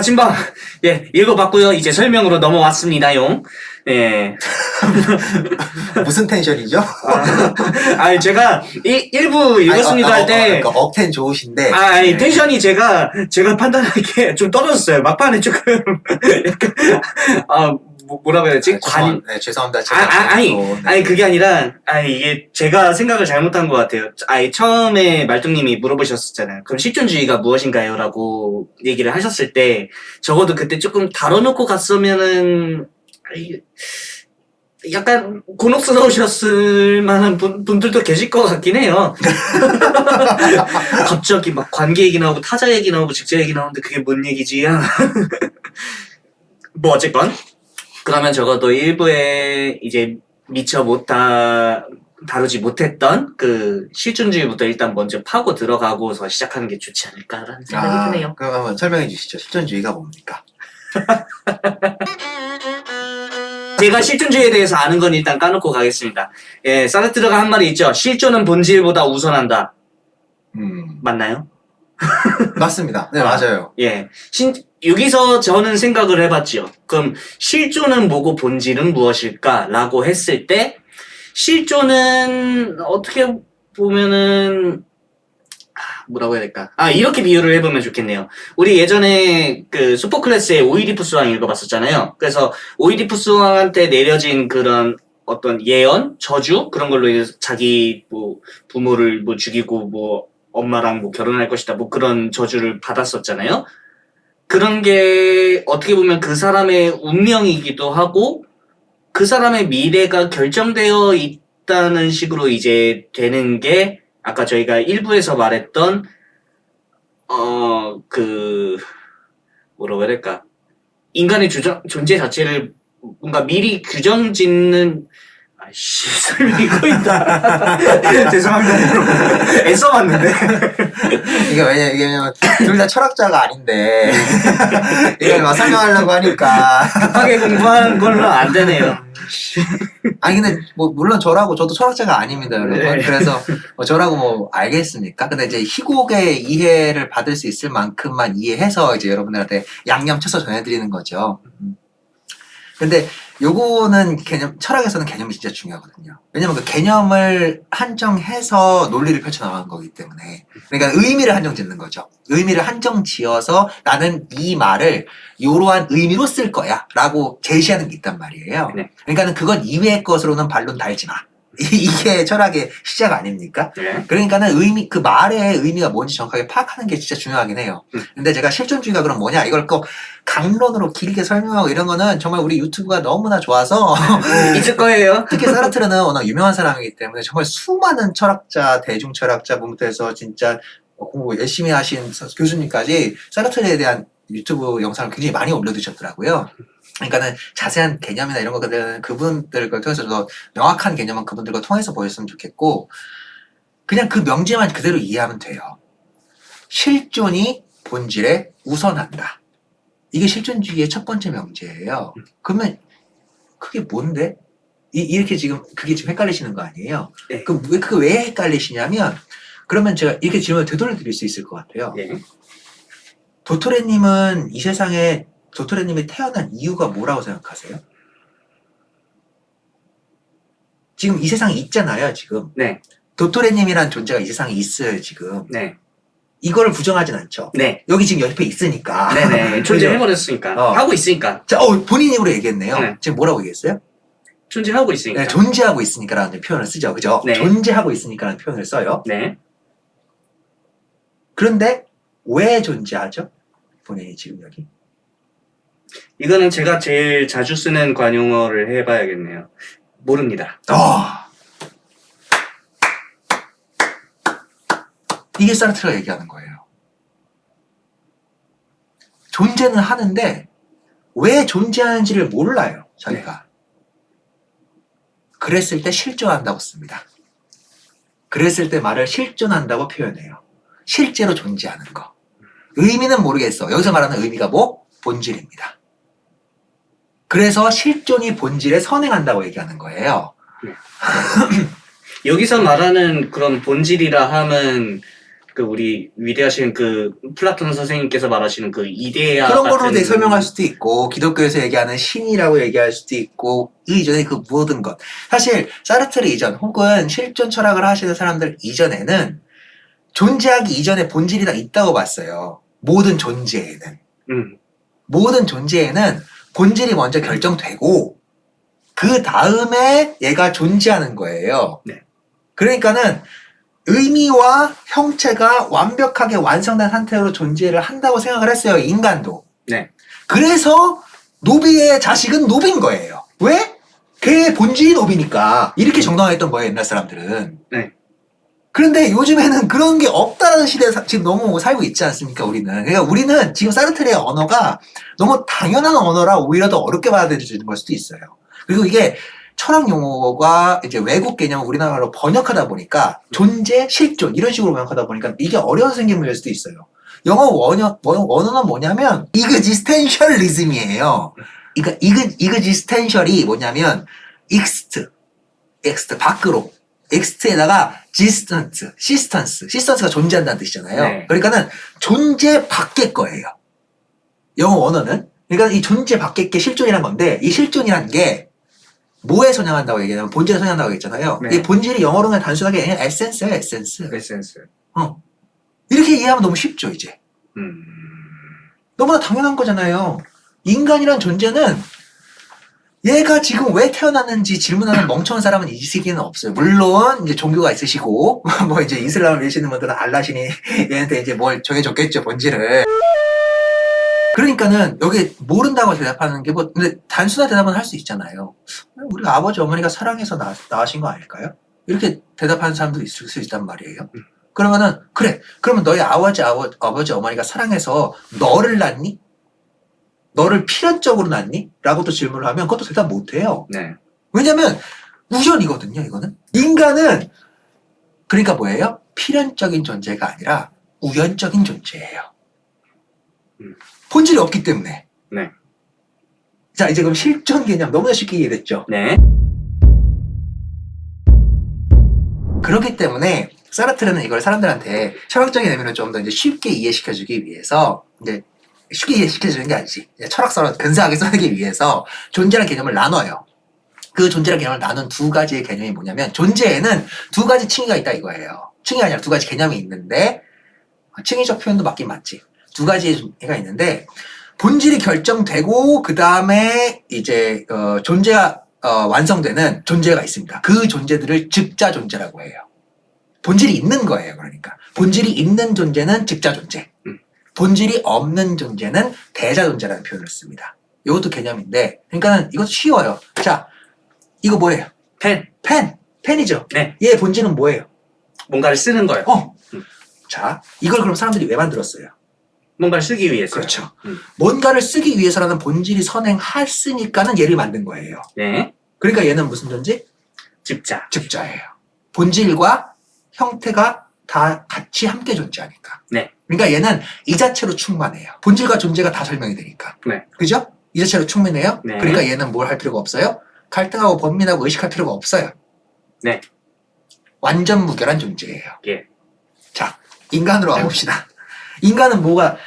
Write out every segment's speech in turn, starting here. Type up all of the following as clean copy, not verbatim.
자침방, 예, 읽어봤고요. 이제 설명으로 넘어왔습니다용. 예. 무슨 텐션이죠? 아니, 제가, 일부 읽었습니다 할 때. 그러니까 억텐 좋으신데. 아니, 텐션이 제가 판단하기에 좀 떨어졌어요. 막판에 조금, 약간, 뭐라고 해야 되지? 죄송합니다. 제가 아니, 그게 아니라, 이게 제가 생각을 잘못한 것 같아요. 처음에 말뚝님이 물어보셨었잖아요. 그럼 실존주의가 무엇인가요? 라고 얘기를 하셨을 때, 적어도 그때 조금 다뤄놓고 갔으면은, 약간 곤혹스러우셨을 만한 분들도 계실 것 같긴 해요. 갑자기 막 관계 얘기 나오고 타자 얘기 나오고 직자 얘기 나오는데 그게 뭔 얘기지? 뭐 어쨌건 그러면 적어도 일부에 이제 미처 다루지 못했던 그 실존주의부터 일단 먼저 파고 들어가고서 시작하는 게 좋지 않을까라는 생각이 드네요. 그럼 한번 설명해 주시죠. 실존주의가 뭡니까? 제가 실존주의에 대해서 아는 건 일단 까놓고 가겠습니다. 예, 사르트르가 한 말이 있죠. 실존은 본질보다 우선한다. 맞나요? 맞습니다. 네, 맞아요. 예. 여기서 저는 생각을 해봤지요. 그럼 실존은 뭐고 본질은 무엇일까? 라고 했을 때, 실존은 어떻게 보면은, 뭐라고 해야 될까? 이렇게 비유를 해보면 좋겠네요. 우리 예전에 그 슈퍼클래스의 오이디푸스 왕 읽어봤었잖아요. 그래서 오이디푸스 왕한테 내려진 그런 어떤 예언, 저주, 그런 걸로 인해서 자기 부모를 죽이고 엄마랑 결혼할 것이다. 그런 저주를 받았었잖아요. 그런 게 어떻게 보면 그 사람의 운명이기도 하고 그 사람의 미래가 결정되어 있다는 식으로 이제 되는 게 아까 저희가 일부에서 말했던 뭐라고 해야 될까? 인간의 존재 자체를 뭔가 미리 규정짓는 설명이 꼬인다. 죄송합니다, 여러분. 애써봤는데. 이게 왜냐면, 둘 다 철학자가 아닌데, 이걸 막 설명하려고 하니까. 급하게 공부하는 걸로 안 되네요. 근데, 물론 저도 철학자가 아닙니다, 여러분. 네. 그래서, 저라고 알겠습니까? 근데 이제 희곡의 이해를 받을 수 있을 만큼만 이해해서 이제 여러분들한테 양념 쳐서 전해드리는 거죠. 근데 요거는 철학에서는 개념이 진짜 중요하거든요. 왜냐면 그 개념을 한정해서 논리를 펼쳐나가는 거기 때문에. 그러니까 의미를 한정 짓는 거죠. 의미를 한정 지어서 나는 이 말을 이러한 의미로 쓸 거야 라고 제시하는 게 있단 말이에요. 네. 그러니까는 그건 이외의 것으로는 반론 달지 마. 이게 철학의 시작 아닙니까? 네. 그러니까는 그 말의 의미가 뭔지 정확하게 파악하는 게 진짜 중요하긴 해요. 근데 제가 실존주의가 그럼 뭐냐? 이걸 꼭 강론으로 길게 설명하고 이런 거는 정말 우리 유튜브가 너무나 좋아서 있을 거예요. 특히 사르트르는 워낙 유명한 사람이기 때문에 정말 수많은 철학자, 대중 철학자분부터 해서 진짜 공부 열심히 하신 교수님까지 사르트르에 대한 유튜브 영상을 굉장히 많이 올려두셨더라고요. 그러니까는 자세한 개념이나 이런 것들은 그분들을 통해서 더 명확한 개념은 그분들과 통해서 보였으면 좋겠고, 그냥 그 명제만 그대로 이해하면 돼요. 실존이 본질에 우선한다. 이게 실존주의의 첫 번째 명제예요. 그러면 그게 뭔데? 이렇게 그게 지금 헷갈리시는 거 아니에요? 네. 그럼 그게 왜 헷갈리시냐면, 그러면 제가 이렇게 질문을 되돌려 드릴 수 있을 것 같아요. 네. 도토레님은 이 세상에 도토레님이 태어난 이유가 뭐라고 생각하세요? 지금 이 세상에 있잖아요, 지금. 네. 도토레님이란 존재가 이 세상에 있어요, 지금. 네. 이거를 부정하진 않죠. 네. 여기 지금 옆에 있으니까. 네네. 존재해버렸으니까. 하고 있으니까. 자, 본인 입으로 얘기했네요. 네. 지금 뭐라고 얘기했어요? 존재하고 있으니까. 네, 존재하고 있으니까라는 표현을 쓰죠, 그죠? 네. 존재하고 있으니까라는 표현을 써요. 네. 그런데 왜 존재하죠? 본인이 지금 여기. 이거는 제가 제일 자주 쓰는 관용어를 해봐야겠네요. 모릅니다. 이게 사르트르가 얘기하는 거예요. 존재는 하는데 왜 존재하는지를 몰라요, 자기가. 그랬을 때 실존한다고 씁니다. 그랬을 때 말을 실존한다고 표현해요. 실제로 존재하는 거. 의미는 모르겠어. 여기서 말하는 의미가 뭐? 본질입니다. 그래서 실존이 본질에 선행한다고 얘기하는 거예요. 여기서 말하는 그런 본질이라 함은 그 우리 위대하신 그 플라톤 선생님께서 말하시는 그 이데아 그런 거로 같은 설명할 수도 있고 기독교에서 얘기하는 신이라고 얘기할 수도 있고 그 이전에 그 모든 것 사실 사르트르 이전 혹은 실존 철학을 하시는 사람들 이전에는 존재하기 이전에 본질이 다 있다고 봤어요. 모든 존재에는 모든 존재에는 본질이 먼저 결정되고 그 다음에 얘가 존재하는 거예요. 네. 그러니까는 의미와 형체가 완벽하게 완성된 상태로 존재를 한다고 생각을 했어요. 인간도. 네. 그래서 노비의 자식은 노비인 거예요. 왜? 걔의 본질이 노비니까. 이렇게 정당화했던 거예요. 옛날 사람들은. 네. 그런데 요즘에는 그런 게 없다라는 시대에 지금 너무 살고 있지 않습니까? 우리는. 그러니까 우리는 지금 사르트르의 언어가 너무 당연한 언어라 오히려 더 어렵게 받아들여지는 걸 수도 있어요. 그리고 이게 철학 용어가 이제 외국 개념을 우리나라로 번역하다 보니까 존재, 실존 이런 식으로 번역하다 보니까 이게 어려워서 생긴 문제일 수도 있어요. 영어 원어는 뭐냐면 existentialism이에요. 그러니까 existential이 뭐냐면 exist 밖으로 exist에다가 sistance가 존재한다는 뜻이잖아요. 네. 그러니까는 존재 밖의 거예요. 영어 원어는 그러니까 이 존재 밖의 게 실존이란 건데 이 실존이란 게 뭐에 선양한다고 얘기하냐면 본질에 선양한다고 했잖아요. 네. 이 본질이 영어로는 단순하게 그냥 에센스예요, 에센스. 에센스. 이렇게 이해하면 너무 쉽죠, 이제. 너무나 당연한 거잖아요. 인간이란 존재는 얘가 지금 왜 태어났는지 질문하는 멍청한 사람은 이 세계에는 없어요. 물론 이제 종교가 있으시고 뭐 이제 이슬람을 믿으시는 분들은 알라신이 얘한테 이제 뭘 정해줬겠죠, 본질을. 그러니까는 여기 모른다고 대답하는 게 뭐 근데 단순한 대답은 할 수 있잖아요. 우리 아버지 어머니가 사랑해서 낳으신 거 아닐까요? 이렇게 대답하는 사람도 있을 수 있단 말이에요. 그러면은 그래 그러면 너희 아버지 어머니가 사랑해서 너를 낳니? 너를 필연적으로 낳니? 라고 또 질문을 하면 그것도 대답 못해요. 네. 왜냐면 우연이거든요. 이거는 인간은 그러니까 뭐예요? 필연적인 존재가 아니라 우연적인 존재예요. 본질이 없기 때문에. 네. 자, 이제 그럼 실존 개념 너무나 쉽게 이해됐죠? 네. 그렇기 때문에 사르트르는 이걸 사람들한테 철학적인 의미로 좀 더 이제 쉽게 이해시켜주기 위해서 이제 쉽게 이해시켜주는 게 아니지. 철학서로 근사하게 써내기 위해서 존재라는 개념을 나눠요. 그 존재라는 개념을 나눈 두 가지의 개념이 뭐냐면 존재에는 두 가지 층위가 있다 이거예요. 층위가 아니라 두 가지 개념이 있는데 층위적 표현도 맞긴 맞지. 두 가지가 있는데 본질이 결정되고 그 다음에 이제 존재가 완성되는 존재가 있습니다. 그 존재들을 즉자 존재라고 해요. 본질이 있는 거예요. 그러니까 본질이 있는 존재는 즉자 존재, 본질이 없는 존재는 대자 존재라는 표현을 씁니다. 이것도 개념인데, 그러니까는 이것도 쉬워요. 자, 이거 뭐예요? 펜이죠. 네. 얘 본질은 뭐예요? 뭔가를 쓰는 거예요. 자, 이걸 그럼 사람들이 왜 만들었어요? 뭔가를 쓰기 위해서. 그렇죠. 뭔가를 쓰기 위해서라는 본질이 선행했으니까는 얘를 만든 거예요. 네. 그러니까 얘는 무슨 존재? 즉자예요. 본질과 형태가 다 같이 함께 존재하니까. 네. 그러니까 얘는 이 자체로 충만해요. 본질과 존재가 다 설명이 되니까. 네. 그죠? 이 자체로 충분해요. 네. 그러니까 얘는 뭘 할 필요가 없어요? 갈등하고 번민하고 의식할 필요가 없어요. 네. 완전 무결한 존재예요. 예. 자, 인간으로 와봅시다. 인간은 뭐가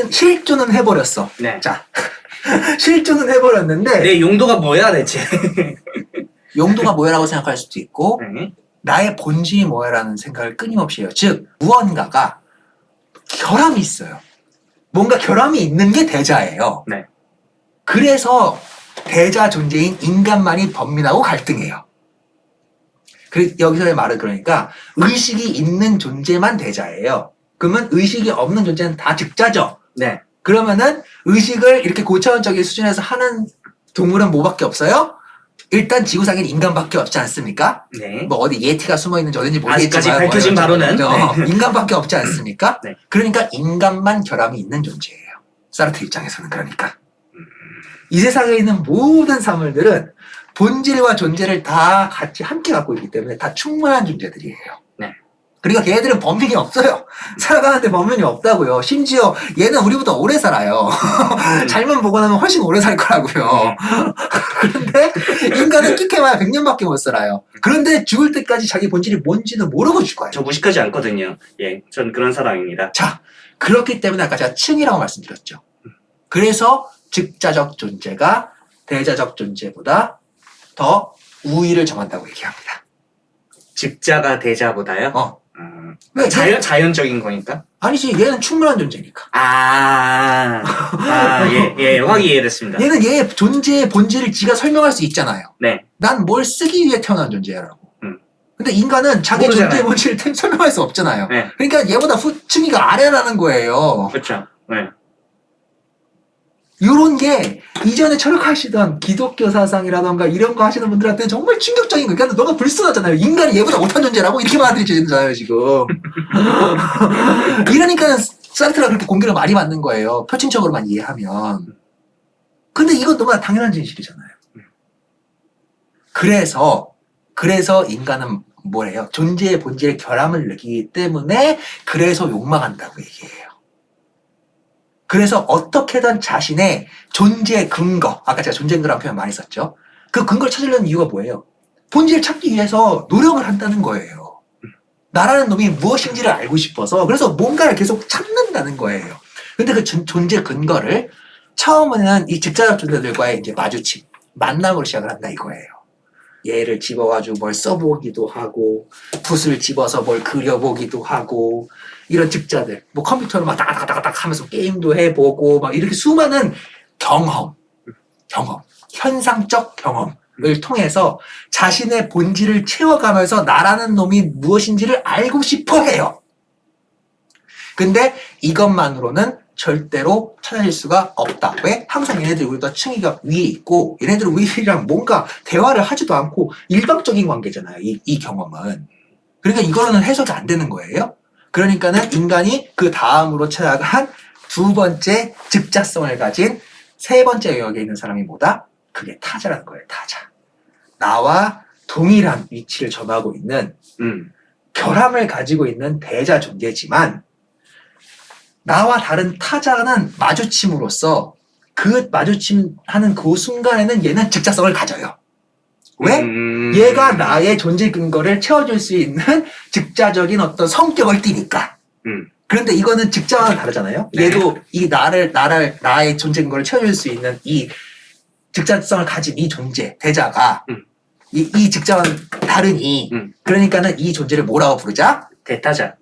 실존은 해버렸어. 네. 자, 실존은 해버렸는데 내 용도가 뭐야 대체? 용도가 뭐야라고 생각할 수도 있고 네. 나의 본질이 뭐야라는 생각을 끊임없이 해요. 즉 무언가가 결함이 있어요. 뭔가 결함이 있는 게 대자예요. 네. 그래서 대자 존재인 인간만이 번민하고 갈등해요. 여기서의 말은 그러니까 의식이 있는 존재만 대자예요. 그러면 의식이 없는 존재는 다 즉자죠. 네. 그러면은 의식을 이렇게 고차원적인 수준에서 하는 동물은 뭐밖에 없어요? 일단 지구상엔 인간밖에 없지 않습니까? 네. 뭐 어디 예티가 숨어있는지 어딘지 모르겠지만 아직까지 밝혀진 바로는 네. 인간밖에 없지 않습니까? 네. 그러니까 인간만 결함이 있는 존재예요. 사르트 입장에서는 그러니까. 이 세상에 있는 모든 사물들은 본질과 존재를 다 같이 함께 갖고 있기 때문에 다 충분한 존재들이에요. 네. 그리고 걔네들은 범민이 없어요. 살아가는데 범민이 없다고요. 심지어 얘는 우리보다 오래 살아요. 잘만 보고 나면 훨씬 오래 살 거라고요. 그런데 인간은 끼케봐야 100년밖에 못 살아요. 그런데 죽을 때까지 자기 본질이 뭔지는 모르고 죽어요. 저 무식하지 않거든요. 예, 전 그런 사람입니다. 자, 그렇기 때문에 아까 제가 층이라고 말씀드렸죠. 그래서 즉자적 존재가 대자적 존재보다 더 우위를 정한다고 얘기합니다. 즉자가 대자보다요? 왜? 자연적인 거니까? 아니지, 얘는 충분한 존재니까. 예, 확 이해됐습니다. 얘는 얘의 존재의 본질을 지가 설명할 수 있잖아요. 네. 난 뭘 쓰기 위해 태어난 존재라고. 음. 근데 인간은 자기 모르잖아요. 존재의 본질을 설명할 수 없잖아요. 네. 그러니까 얘보다 층위가 아래라는 거예요. 그렇죠. 네. 이런 게 이전에 철학하시던 기독교 사상이라던가 이런 거 하시는 분들한테는 정말 충격적인 거예요. 그러니까 너가 불순하잖아요. 인간이 얘보다 못한 존재라고 이렇게 받아들이잖아요, 지금. 이러니까 사르트가 그렇게 공격을 많이 받는 거예요. 표층적으로만 이해하면. 근데 이건 너무나 당연한 진실이잖아요. 그래서 인간은 뭐래요? 존재의 본질의 결함을 느끼기 때문에 그래서 욕망한다고 얘기해요. 그래서 어떻게든 자신의 존재 근거, 아까 제가 존재 근거라는 표현 많이 썼죠. 그 근거를 찾으려는 이유가 뭐예요? 본질을 찾기 위해서 노력을 한다는 거예요. 나라는 놈이 무엇인지를 알고 싶어서 그래서 뭔가를 계속 찾는다는 거예요. 근데 그 존재 근거를 처음에는 이 직자적 존재들과의 이제 마주침, 만남으로 시작을 한다 이거예요. 얘를 집어가지고 뭘 써보기도 하고 붓을 집어서 뭘 그려보기도 하고 이런 직자들, 뭐 컴퓨터로 막 따닥따닥따닥 하면서 게임도 해보고 막 이렇게 수많은 경험, 현상적 경험을 통해서 자신의 본질을 채워가면서 나라는 놈이 무엇인지를 알고 싶어 해요. 근데 이것만으로는 절대로 찾아질 수가 없다. 왜? 항상 얘네들이 우리보다 층위가 위에 있고 얘네들은 우리랑 뭔가 대화를 하지도 않고 일방적인 관계잖아요. 이 경험은. 그러니까 이거로는 해석이 안 되는 거예요. 그러니까는 인간이 그 다음으로 찾아간 두 번째 즉자성을 가진 세 번째 영역에 있는 사람이 뭐다? 그게 타자라는 거예요. 타자. 나와 동일한 위치를 점하고 있는 결함을 가지고 있는 대자 존재지만 나와 다른 타자는 마주침으로써 그 마주침하는 그 순간에는 얘는 즉자성을 가져요. 왜? 얘가 나의 존재 근거를 채워줄 수 있는 즉자적인 어떤 성격을 띠니까. 그런데 이거는 직자와는 다르잖아요. 네. 얘도 이 나의 존재 근거를 채워줄 수 있는 이 즉자성을 가진 이 존재, 대자가 이 직자와는 다르니 그러니까는 이 존재를 뭐라고 부르자? 대타자.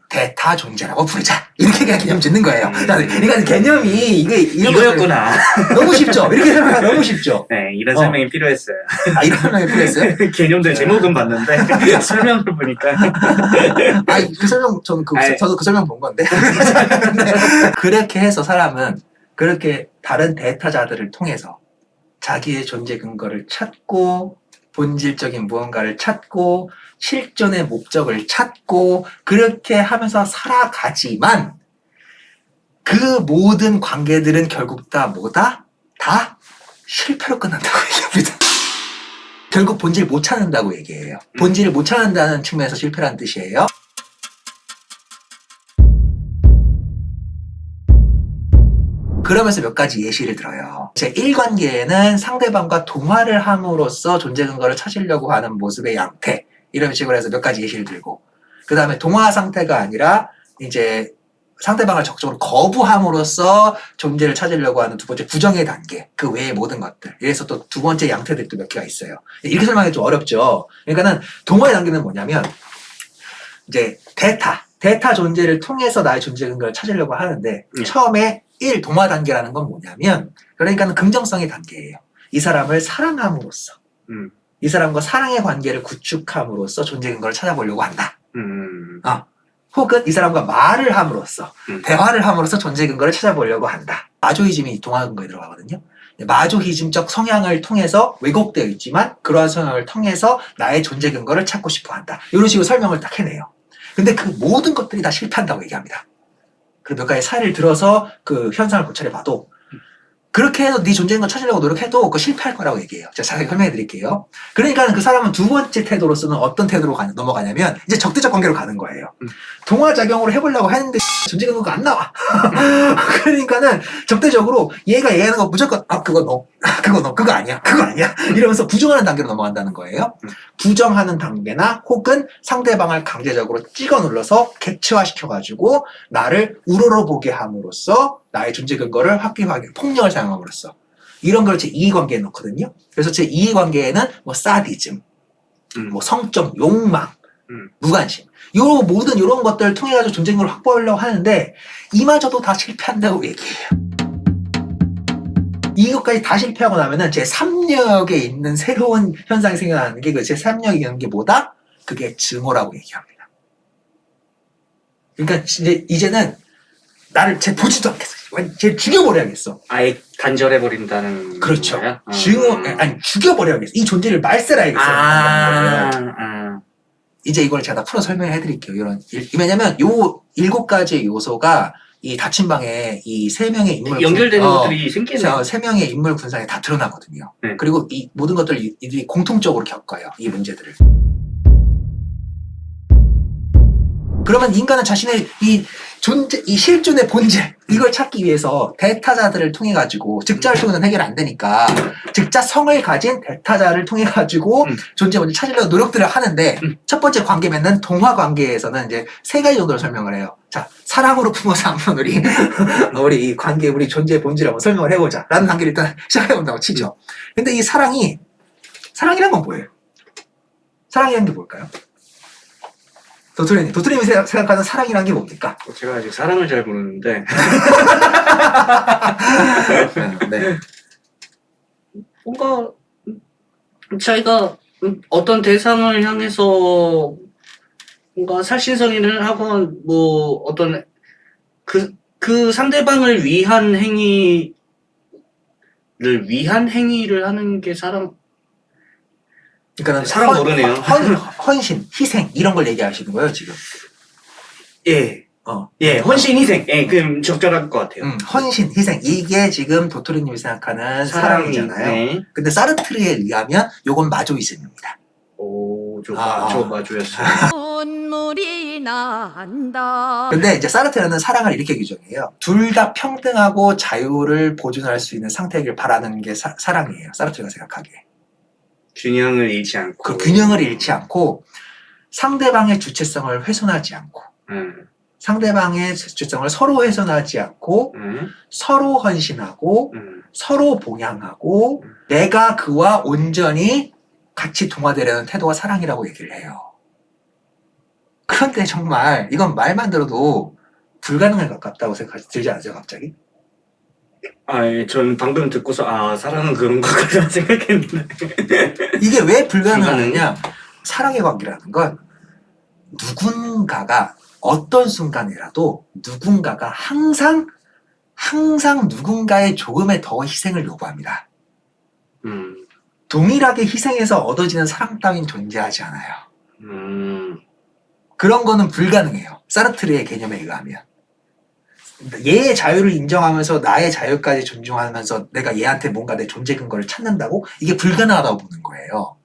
대타 존재라고 부르자. 이렇게 그냥 개념 짓는 거예요. 그러니까 개념이 이거였구나. 너무 쉽죠? 이렇게 설명하면 너무 쉽죠? 네, 이런 설명이 필요했어요. 아, 이런 설명이 필요했어요? 개념들 제목은 봤는데 설명을 보니까 그 설명 저도 그 설명 본 건데. 그렇게 해서 사람은 그렇게 다른 대타자들을 통해서 자기의 존재 근거를 찾고 본질적인 무언가를 찾고 실존의 목적을 찾고 그렇게 하면서 살아가지만 그 모든 관계들은 결국 다 뭐다? 다 실패로 끝난다고 얘기합니다. 결국 본질을 못 찾는다고 얘기해요. 본질을 못 찾는다는 측면에서 실패라는 뜻이에요. 그러면서 몇 가지 예시를 들어요. 제1관계에는 상대방과 동화를 함으로써 존재 근거를 찾으려고 하는 모습의 양태, 이런 식으로 해서 몇 가지 예시를 들고, 그 다음에 동화 상태가 아니라 이제 상대방을 적극적으로 거부함으로써 존재를 찾으려고 하는 두 번째 부정의 단계, 그 외의 모든 것들. 이래서 또 두 번째 양태들이 또 몇 개가 있어요. 이렇게 설명하기 좀 어렵죠. 그러니까는 동화의 단계는 뭐냐면 이제 대타 존재를 통해서 나의 존재 근거를 찾으려고 하는데 처음에 1 동화 단계라는 건 뭐냐면 그러니까는 긍정성의 단계예요. 이 사람을 사랑함으로써 이 사람과 사랑의 관계를 구축함으로써 존재 근거를 찾아보려고 한다. 혹은 이 사람과 말을 함으로써 대화를 함으로써 존재 근거를 찾아보려고 한다. 마조이즘이 동화 근거에 들어가거든요. 마조히즘적 성향을 통해서 왜곡되어 있지만 그러한 성향을 통해서 나의 존재 근거를 찾고 싶어 한다. 이런 식으로 설명을 딱 해내요. 근데 그 모든 것들이 다 실패한다고 얘기합니다. 그리고 몇 가지 사례를 들어서 그 현상을 고찰해 봐도 그렇게 해서 네 존재인걸 찾으려고 노력해도 그거 실패할 거라고 얘기해요. 제가 자세히 설명해 드릴게요. 그러니까 그 사람은 두 번째 태도로서는 어떤 태도로 넘어가냐면 이제 적대적 관계로 가는 거예요. 동화작용으로 해보려고 하는데 존재 근거가 안 나와. 그러니까는 적대적으로 얘가 얘기하는 거 무조건 그거 너, 그거 아니야, 그거 아니야 이러면서 부정하는 단계로 넘어간다는 거예요. 부정하는 단계나 혹은 상대방을 강제적으로 찍어 눌러서 객체화시켜가지고 나를 우러러보게 함으로써 나의 존재 근거를 확립하기, 폭력을 사용함으로써 이런 걸 제 이해관계에 넣거든요. 그래서 제 이해관계에는 뭐 사디즘, 뭐 성적 욕망, 무관심, 요 모든 이런 것들을 통해 가지고 존재 근거를 확보하려고 하는데 이마저도 다 실패한다고 얘기해요. 이것까지 다 실패하고 나면은 제 3력에 있는 새로운 현상이 생겨나는 게 그 제 3력이 있는 게 뭐다? 그게 증오라고 얘기합니다. 그러니까 이제는 나를 쟤 보지도 않겠어. 쟤 죽여버려야겠어. 아예 간절해버린다는. 그렇죠. 거예요? 아니 죽여버려야겠어. 이 존재를 말살해야겠어. 이제 이걸 제가 다 풀어 설명해 드릴게요. 왜냐면 요 7가지 요소가 이 닫힌 방에 이 3명의 인물 연결되는 것들이 생기네요. 3명의 인물 군상에 다 드러나거든요. 네. 그리고 이 모든 것들을 이들이 공통적으로 겪어요. 이 문제들을. 그러면 인간은 자신의 이 존재, 이 실존의 본질, 이걸 찾기 위해서 대타자들을 통해 가지고, 즉자를 통해서는 해결 안 되니까, 즉자성을 가진 대타자를 통해 가지고, 존재 본질 찾으려고 노력들을 하는데, 첫 번째 관계 맺는 동화 관계에서는 이제 3가지 정도를 설명을 해요. 자, 사랑으로 품어서 한번 우리 이 관계, 우리 존재의 본질을 한번 설명을 해보자. 라는 단계를 일단 시작해본다고 치죠. 근데 이 사랑이란 건 뭐예요? 사랑이란 게 뭘까요? 도토리님이 생각하는 사랑이란 게 뭡니까? 제가 아직 사랑을 잘 모르는데. 네. 뭔가, 자기가 어떤 대상을 향해서 뭔가 살신성의를 하건, 뭐, 어떤, 그 상대방을 위한 행위를 하는 게 사랑, 그러니까 사람 모르네요. 헌신, 희생 이런 걸 얘기하시는 거예요 지금. 예. 예, 헌신, 희생. 예, 그럼 적절할 것 같아요. 헌신, 희생 이게 지금 도토리님이 생각하는 사랑이잖아요. 네. 근데 사르트르에 의하면 요건 마조이즘입니다. 오, 저 마조였어요. 눈물이 난다. 근데 이제 사르트르는 사랑을 이렇게 규정해요. 둘 다 평등하고 자유를 보존할 수 있는 상태를 바라는 게 사랑이에요. 사르트르가 생각하기에. 균형을 잃지 않고. 그 균형을 잃지 않고 상대방의 주체성을 훼손하지 않고 상대방의 주체성을 서로 훼손하지 않고 서로 헌신하고 서로 봉양하고 내가 그와 온전히 같이 동화되려는 태도가 사랑이라고 얘기를 해요. 그런데 정말 이건 말만 들어도 불가능할 것 같다고 들지 않으세요 갑자기? 예, 전 방금 듣고서, 사랑은 그런 것 같다 생각했는데. 이게 왜 불가능하느냐? 사랑의 관계라는 건 누군가가 어떤 순간이라도 누군가가 항상 누군가의 조금의 더 희생을 요구합니다. 동일하게 희생해서 얻어지는 사랑 따윈 존재하지 않아요. 그런 거는 불가능해요. 사르트르의 개념에 의하면. 얘의 자유를 인정하면서 나의 자유까지 존중하면서 내가 얘한테 뭔가 내 존재 근거를 찾는다고? 이게 불가능하다고 보는 거예요.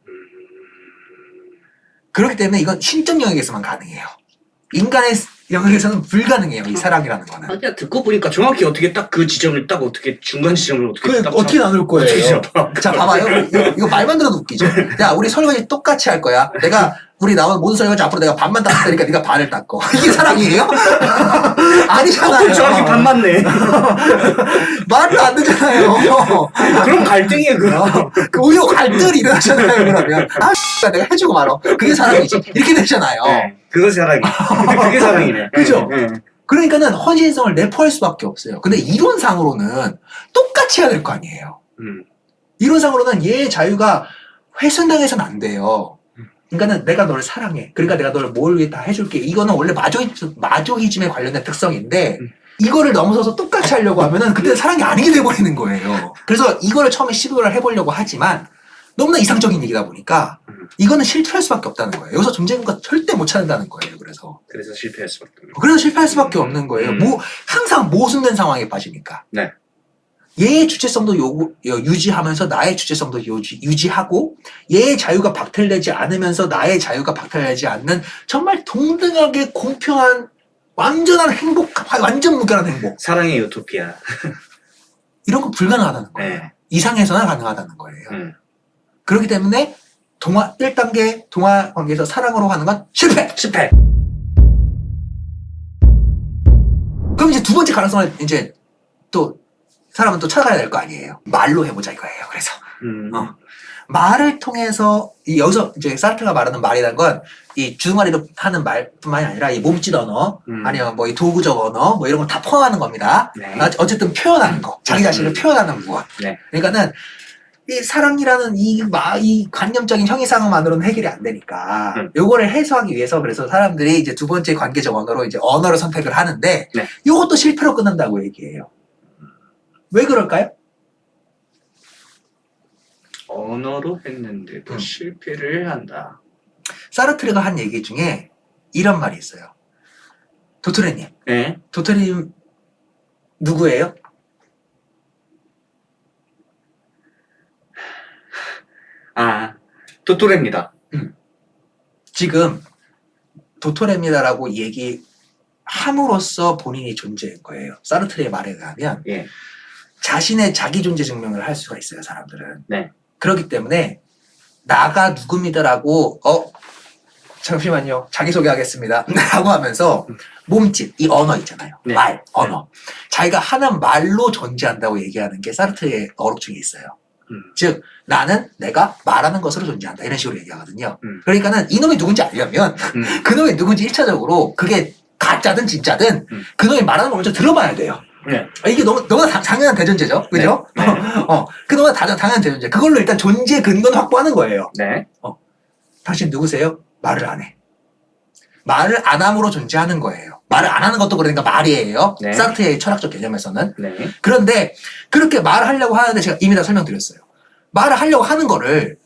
그렇기 때문에 이건 신적 영역에서만 가능해요. 인간의 영역에서는 불가능해요. 이 사랑이라는 거는. 그냥 듣고 보니까 정확히 어떻게 딱 그 지점을 딱 어떻게 중간 지점을 어떻게 딱 어떻게 나눌 거예요? 어떻게 잡아? 자, 봐봐요. 이거 말만 들어도 웃기죠? 야, 우리 설거지 똑같이 할 거야. 우리 나온 모든 설거지 앞으로 내가 반만 닦을 테니까 네가 반을 닦고. 이게 사랑이에요? 아니잖아요. 정확히 반 맞네. 말도 안 되잖아요. 그럼 갈등이에요, 그럼. 오히려 갈등이 일어나잖아요, 그러면. 내가 해주고 말어. 그게 사랑이지. 이렇게 되잖아요. 네, 그거 사랑이. 그게 사랑이네. 그죠? 네. 그러니까는 헌신성을 내포할 수밖에 없어요. 근데 이론상으로는 똑같이 해야 될 거 아니에요. 이론상으로는 얘의 자유가 훼손당해서는 안 돼요. 그러니까는 내가 너를 사랑해. 그러니까 내가 너를 뭘 위해 다 해줄게. 이거는 원래 마조이즘에 관련된 특성인데 이거를 넘어서서 똑같이 하려고 하면은 그때는 사랑이 아니게 돼버리는 거예요. 그래서 이거를 처음에 시도를 해보려고 하지만 너무나 이상적인 얘기다 보니까 이거는 실패할 수밖에 없다는 거예요. 여기서 존재감과 절대 못 찾는다는 거예요. 그래서 실패할 수밖에 없는 그래서 실패할 수밖에 없는 거예요. 항상 모순된 상황에 빠지니까. 네. 얘의 주체성도 유지하면서 나의 주체성도 유지하고 얘의 자유가 박탈되지 않으면서 나의 자유가 박탈되지 않는 정말 동등하게 공평한 완전한 행복, 완전 무결한 행복. 사랑의 유토피아. 이런 거 불가능하다는 거예요. 네. 이상에서나 가능하다는 거예요. 그렇기 때문에 1단계 동화 관계에서 사랑으로 하는 건 실패! 실패. 그럼 이제 두 번째 가능성을 이제 또 사람은 또 찾아가야 될 거 아니에요. 말로 해보자 이거예요. 그래서 말을 통해서 여기서 이제 사르트가 말하는 말이라는 건 이 주둥아리로 하는 말뿐만이 아니라 이 몸짓 언어 아니면 뭐 이 도구적 언어 뭐 이런 걸 다 포함하는 겁니다. 네. 어쨌든 표현하는 거, 자기 자신을 표현하는 무엇. 네. 그러니까는 이 사랑이라는 이 관념적인 형이상만으로는 해결이 안 되니까 요거를 해소하기 위해서 그래서 사람들이 이제 두 번째 관계적 언어로 이제 언어를 선택을 하는데 네. 요것도 실패로 끝난다고 얘기해요. 왜 그럴까요? 언어로 했는데도 실패를 한다. 사르트르가 한 얘기 중에 이런 말이 있어요. 도토레님. 네. 도토레님 누구예요? 아, 도토레입니다. 지금 도토레입니다라고 얘기함으로써 본인이 존재인 거예요. 사르트르의 말에 의하면 예. 자신의 자기 존재 증명을 할 수가 있어요. 사람들은. 네. 그렇기 때문에 나가 누굽니다라고 잠시만요. 자기소개하겠습니다. 라고 하면서 몸짓, 이 언어 있잖아요. 네. 말, 언어. 자기가 하는 말로 존재한다고 얘기하는 게 사르트르의 어록 중에 있어요. 즉 나는 내가 말하는 것으로 존재한다. 이런 식으로 얘기하거든요. 그러니까는 이놈이 누군지 알려면 그놈이 누군지 1차적으로 그게 가짜든 진짜든 그놈이 말하는 걸 먼저 들어봐야 돼요. 네. 이게 너무나 당연한 대전제죠. 그죠? 네. 그동안 당연한 대전제. 그걸로 일단 존재 근거는 확보하는 거예요. 네. 당신 누구세요? 말을 안 해. 말을 안 함으로 존재하는 거예요. 말을 안 하는 것도 그러니까 말이에요. 네. 사르트르의 철학적 개념에서는. 네. 그런데 그렇게 말을 하려고 하는데 제가 이미 다 설명드렸어요. 말을 하려고 하는 거를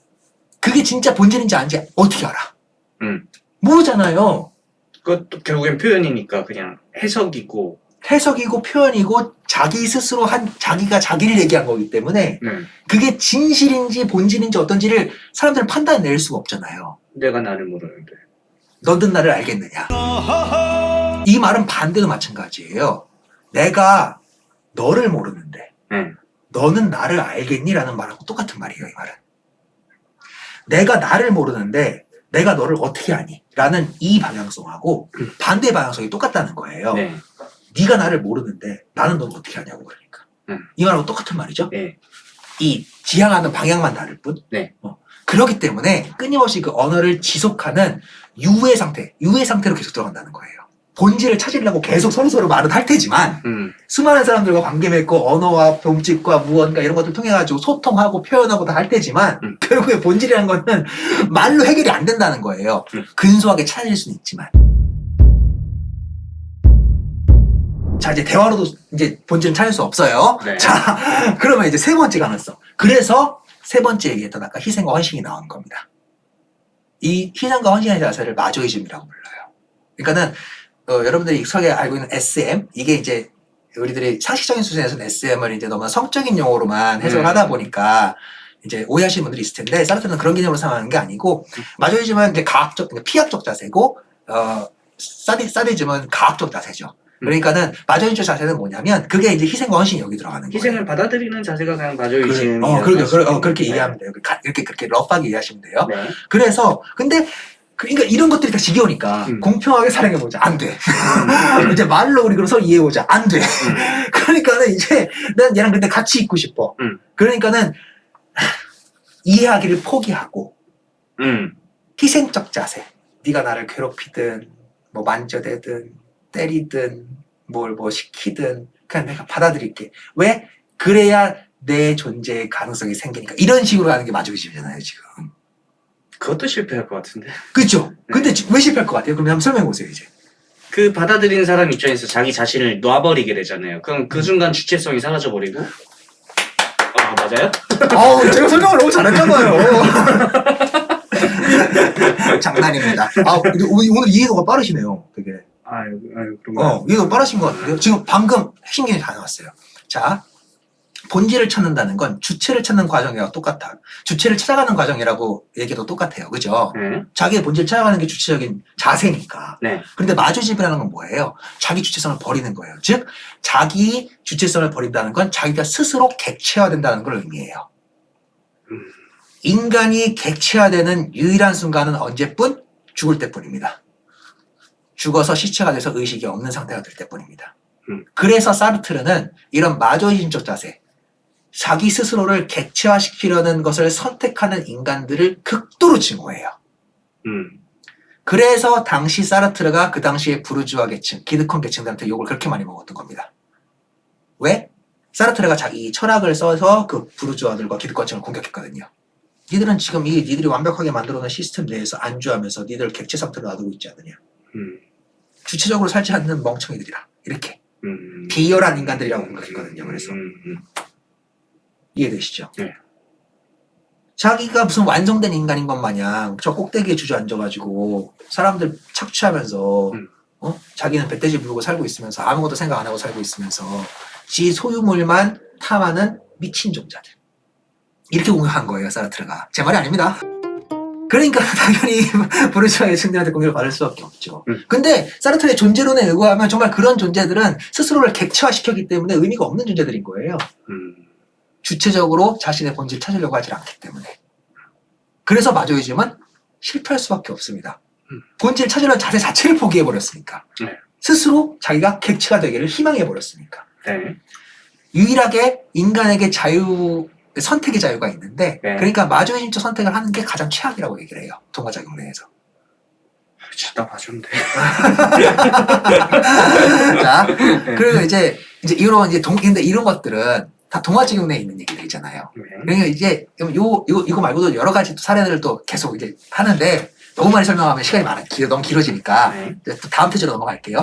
그게 진짜 본질인지 아닌지 어떻게 알아? 모르잖아요. 그것도 결국엔 표현이니까 그냥 해석이고. 해석이고 표현이고 자기 스스로 자기가 자기를 얘기한 거기 때문에 그게 진실인지 본질인지 어떤지를 사람들은 판단해낼 수가 없잖아요. 내가 나를 모르는데. 너는 나를 알겠느냐. 이 말은 반대도 마찬가지예요. 내가 너를 모르는데 너는 나를 알겠니? 라는 말하고 똑같은 말이에요. 이 말은. 내가 나를 모르는데 내가 너를 어떻게 아니? 라는 이 방향성하고 반대 방향성이 똑같다는 거예요. 네. 네가 나를 모르는데 나는 너를 어떻게 아냐고 그러니까. 이 말하고 똑같은 말이죠. 네. 이 지향하는 방향만 다를 뿐. 네. 그렇기 때문에 끊임없이 그 언어를 지속하는 유의 상태로 계속 들어간다는 거예요. 본질을 찾으려고 계속 서로서로 말은 할 테지만 수많은 사람들과 관계 맺고 언어와 몸짓과 무언가 이런 것들 통해 가지고 소통하고 표현하고 다 할 테지만 결국에 본질이라는 거는 말로 해결이 안 된다는 거예요. 근소하게 찾아질 수는 있지만. 자, 이제 대화로도 이제 본질은 찾을 수 없어요. 네. 자, 그러면 이제 세 번째 가능성. 그래서 세 번째 얘기했던 아까 희생과 헌신이 나오는 겁니다. 이 희생과 헌신의 자세를 마조이즘이라고 불러요. 그러니까는 여러분들이 익숙하게 알고 있는 SM, 이게 이제 우리들이 상식적인 수준에서는 SM을 이제 너무 성적인 용어로만 해석을 하다 보니까 이제 오해하시는 분들이 있을 텐데 사르트르는 그런 개념으로 생각하는 게 아니고 마조이즘은 이제 피학적 자세고 사디즘은 과학적 자세죠. 그러니까는 마조이즘 자세는 뭐냐면 그게 이제 희생과 헌신이 여기 들어가는 거예요. 희생을 받아들이는 자세가 그냥 마조이즘. 그렇게 이해하면 돼요. 그렇게 러프하게 이해하시면 돼요. 네. 그래서 근데 그러니까 이런 것들이 다 지겨우니까 공평하게 사랑해보자. 안 돼. 이제 말로 우리 그럼 서로 이해해보자. 안 돼. 그러니까는 이제 난 얘랑 근데 같이 있고 싶어. 그러니까는 이해하기를 포기하고 희생적 자세. 네가 나를 괴롭히든 뭐 만져대든 때리든 뭘 시키든 그냥 내가 받아들일게. 왜? 그래야 내 존재의 가능성이 생기니까. 이런 식으로 가는 게 마조이즘이잖아요 지금. 그것도 실패할 것 같은데. 그렇죠. 근데 왜 실패할 것 같아요? 그럼 한번 설명해 보세요 이제. 그 받아들이는 사람 입장에서 자기 자신을 놔버리게 되잖아요. 그럼 그 순간 주체성이 사라져버리고. 맞아요? 제가 설명을 너무 잘했잖아요. 장난입니다. 근데 오늘 이해도가 빠르시네요. 되게. 그런가요? 이해도가 빠르신 것 같은데요. 지금 방금 핵심 개념이 다 나왔어요. 자, 본질을 찾는다는 건 주체를 찾는 과정이랑 똑같아. 주체를 찾아가는 과정이라고 얘기도 똑같아요. 그죠? 네. 자기의 본질을 찾아가는 게 주체적인 자세니까. 네. 그런데 마주집이라는 건 뭐예요? 자기 주체성을 버리는 거예요. 즉, 자기 주체성을 버린다는 건 자기가 스스로 객체화된다는 걸 의미해요. 인간이 객체화되는 유일한 순간은 언제뿐? 죽을 때뿐입니다. 죽어서 시체가 돼서 의식이 없는 상태가 될 때뿐입니다. 그래서 사르트르는 이런 마조이즘적 자세, 자기 스스로를 객체화시키려는 것을 선택하는 인간들을 극도로 증오해요. 그래서 당시 사르트르가 그 당시에 부르주아 계층, 기득권 계층들한테 욕을 그렇게 많이 먹었던 겁니다. 왜? 사르트르가 자기 철학을 써서 그 부르주아들과 기득권층을 공격했거든요. 니들은 지금 니들이 완벽하게 만들어놓은 시스템 내에서 안주하면서 니들 객체 상태로 놔두고 있지 않느냐. 주체적으로 살지 않는 멍청이들이라. 이렇게. 비열한 인간들이라고 공격했거든요. 그래서. 이해되시죠? 네. 자기가 무슨 완성된 인간인 것 마냥 저 꼭대기에 주저앉아가지고 사람들 착취하면서 자기는 배떼지 부르고 살고 있으면서 아무것도 생각 안 하고 살고 있으면서 지 소유물만 탐하는 미친 종자들. 이렇게 공격한 거예요, 사르트르가. 제 말이 아닙니다. 그러니까 당연히 부르주아의 층들한테 공격을 받을 수밖에 없죠. 근데 사르트르의 존재론에 의거하면 정말 그런 존재들은 스스로를 객체화시켰기 때문에 의미가 없는 존재들인 거예요. 주체적으로 자신의 본질을 찾으려고 하지 않기 때문에. 그래서 마조이즘은 실패할 수밖에 없습니다. 본질을 찾으려는 자세 자체를 포기해버렸으니까. 네. 스스로 자기가 객체가 되기를 희망해버렸으니까. 네. 유일하게 인간에게 선택의 자유가 있는데, 네. 그러니까 마조이즘적 선택을 하는 게 가장 최악이라고 얘기를 해요. 동화작용 내에서. 찾다 봐준대. 자, 그리고 이제 이런 근데 이런 것들은 다 동화작용 내에 있는 얘기들이잖아요. 네. 그러니까 이제 이거 말고도 여러 가지 또 사례들을 또 계속 이제 하는데 너무 많이 설명하면 시간이 너무 길어지니까 네. 이제 또 다음 페이지로 넘어갈게요.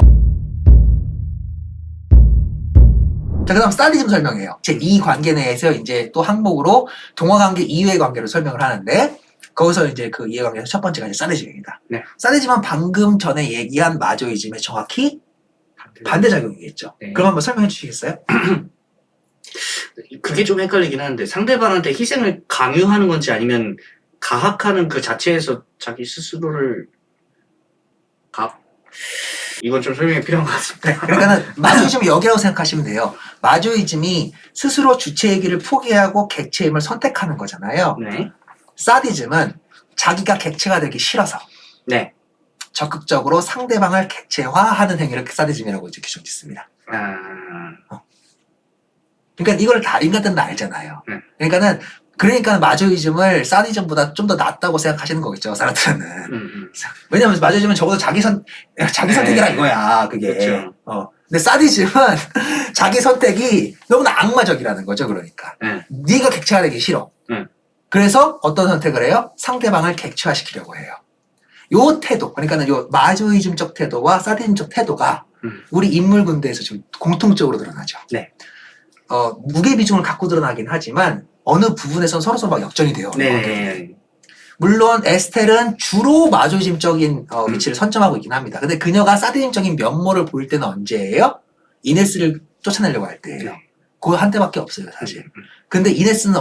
자, 그 다음 사디즘 설명해요. 이 관계 내에서 이제 또 항목으로 동화관계 이외의 관계를 설명을 하는데, 거기서 이제 그 이해관계에서 첫 번째가 이제 사디즘입니다. 네. 사디즘은 방금 전에 얘기한 마조이즘의 정확히 반대작용이겠죠. 네. 그럼 한번 설명해 주시겠어요? 그게 좀 헷갈리긴 하는데 상대방한테 희생을 강요하는 건지 아니면 가학하는 그 자체에서 자기 스스로를 이건 좀 설명이 필요한 것 같습니다. 그러니까는 마조이즘이 여기라고 생각하시면 돼요. 마조이즘이 스스로 주체이기를 포기하고 객체임을 선택하는 거잖아요. 네. 사디즘은 자기가 객체가 되기 싫어서 네. 적극적으로 상대방을 객체화하는 행위를 사디즘이라고 이제 규정 짓습니다. 그러니까 이걸 다 인간들은 알잖아요. 그러니까 마조이즘을 사디즘보다 좀 더 낫다고 생각하시는 거겠죠, 사람들은. 왜냐면 마조이즘은 적어도 자기 선택이라 이거야, 그게. 그렇죠. 근데 사디즘은 자기 선택이 너무나 악마적이라는 거죠, 그러니까. 네가 객체화 되기 싫어. 그래서 어떤 선택을 해요? 상대방을 객체화시키려고 해요. 요 태도, 그러니까는 요 마조이즘적 태도와 사디즘적 태도가 우리 인물 군대에서 좀 공통적으로 드러나죠. 네. 무게 비중을 갖고 드러나긴 하지만 어느 부분에선 서로 막 역전이 돼요. 네. 물론 에스텔은 주로 마조이즘적인 위치를 선점하고 있긴 합니다. 근데 그녀가 사디즘적인 면모를 보일 때는 언제예요? 이네스를 쫓아내려고 할 때예요. 그거 한 때밖에 없어요, 사실. 근데 이네스는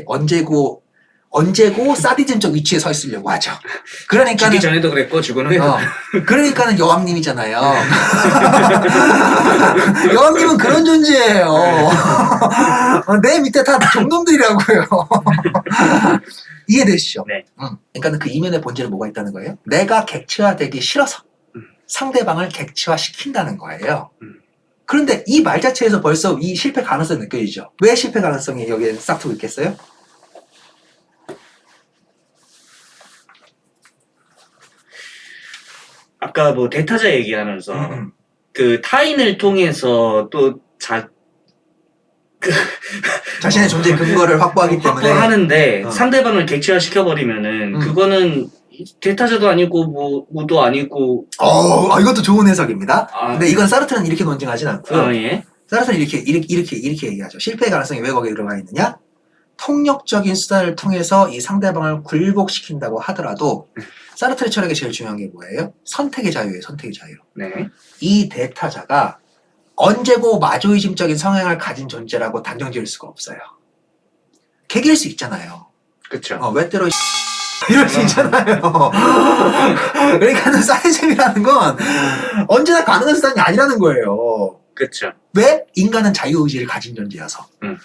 언제고 사디즘적 위치에 서 있으려고 하죠. 그러니까는 죽기 전에도 그랬고 죽은 후에도 그러니까는 여왕님이잖아요. 여왕님은 그런 존재예요. 내 밑에 다 종놈들이라고요. 이해되시죠? 네. 그러니까 그 이면의 본질에 뭐가 있다는 거예요? 내가 객체화되기 싫어서 상대방을 객체화시킨다는 거예요. 그런데 이 말 자체에서 벌써 이 실패 가능성이 느껴지죠. 왜 실패 가능성이 여기에 싹트고 있겠어요? 아까 뭐 대타자 얘기하면서 그 타인을 통해서 또 자신의 존재 근거를 확보하기 때문에 확보하는데 상대방을 객체화 시켜버리면은 그거는 대타자도 아니고 뭐도 아니고. 이것도 좋은 해석입니다. 아, 근데 이건 사르트는 이렇게 논증하진 않고요. 예. 사르트는 이렇게 얘기하죠. 실패의 가능성이 왜 거기에 들어가 있느냐? 폭력적인 수단을 통해서 이 상대방을 굴복시킨다고 하더라도 사르트르 철학의 제일 중요한 게 뭐예요? 선택의 자유예요. 선택의 자유. 네. 이 대타자가 언제고 마조이즘적인 성향을 가진 존재라고 단정 지을 수가 없어요. 개길 수 있잖아요. 그쵸. 왜 때려 이럴 수 있잖아요. 그러니까는 사이즈이라는 건 언제나 가능한 수단이 아니라는 거예요. 그쵸. 왜? 인간은 자유의지를 가진 존재여서. 음.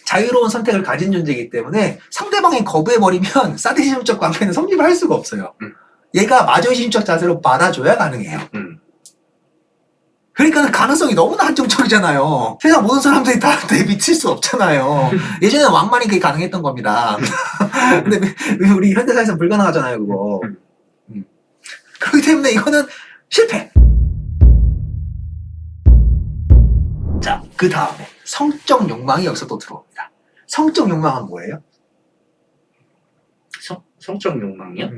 자유로운 선택을 가진 존재이기 때문에 상대방이 거부해버리면 사디즘적 관계는 성립을 할 수가 없어요. 얘가 마조이즘적 자세로 받아줘야 가능해요. 그러니까 가능성이 너무나 한정적이잖아요. 세상 모든 사람들이 다 내 미칠 수 없잖아요. 예전에는 왕만이 그게 가능했던 겁니다. 근데 왜 우리 현대사에서는 불가능하잖아요, 그거. 그렇기 때문에 이거는 실패. 자, 그 다음에 성적 욕망이 여기서 또 들어옵니다. 성적 욕망은 뭐예요? 성적 욕망이요?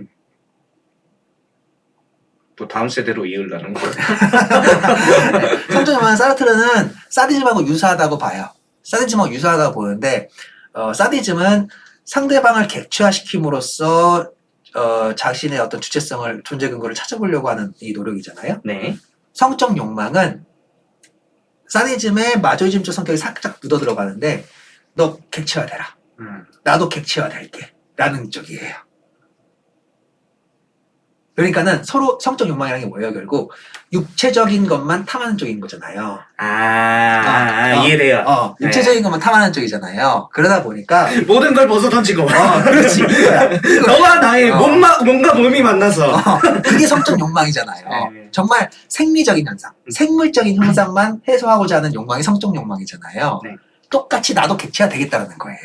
또 다음 세대로 이으려는 거예요. 성적 욕망은 사르트르는 사디즘하고 유사하다고 봐요. 사디즘하고 유사하다고 보는데 사디즘은 상대방을 객체화시킴으로써 자신의 어떤 주체성을 존재 근거를 찾아보려고 하는 이 노력이잖아요. 네. 성적 욕망은 사디즘의 마조이즘적 성격이 살짝 묻어 들어가는데 너 객체화되라. 나도 객체화될게. 라는 쪽이에요. 그러니까는 서로 성적 욕망이라는 게 뭐예요? 결국 육체적인 것만 탐하는 쪽인 거잖아요. 이해돼요. 육체적인 것만 탐하는 쪽이잖아요. 그러다 보니까 모든 걸 벗어 던지고. 그렇지. 이거야. 너와 나의 몸과 몸이 만나서. 그게 성적 욕망이잖아요. 네. 정말 생리적인 현상, 생물적인 현상만 해소하고자 하는 욕망이 성적 욕망이잖아요. 네. 똑같이 나도 객체화 되겠다는 거예요.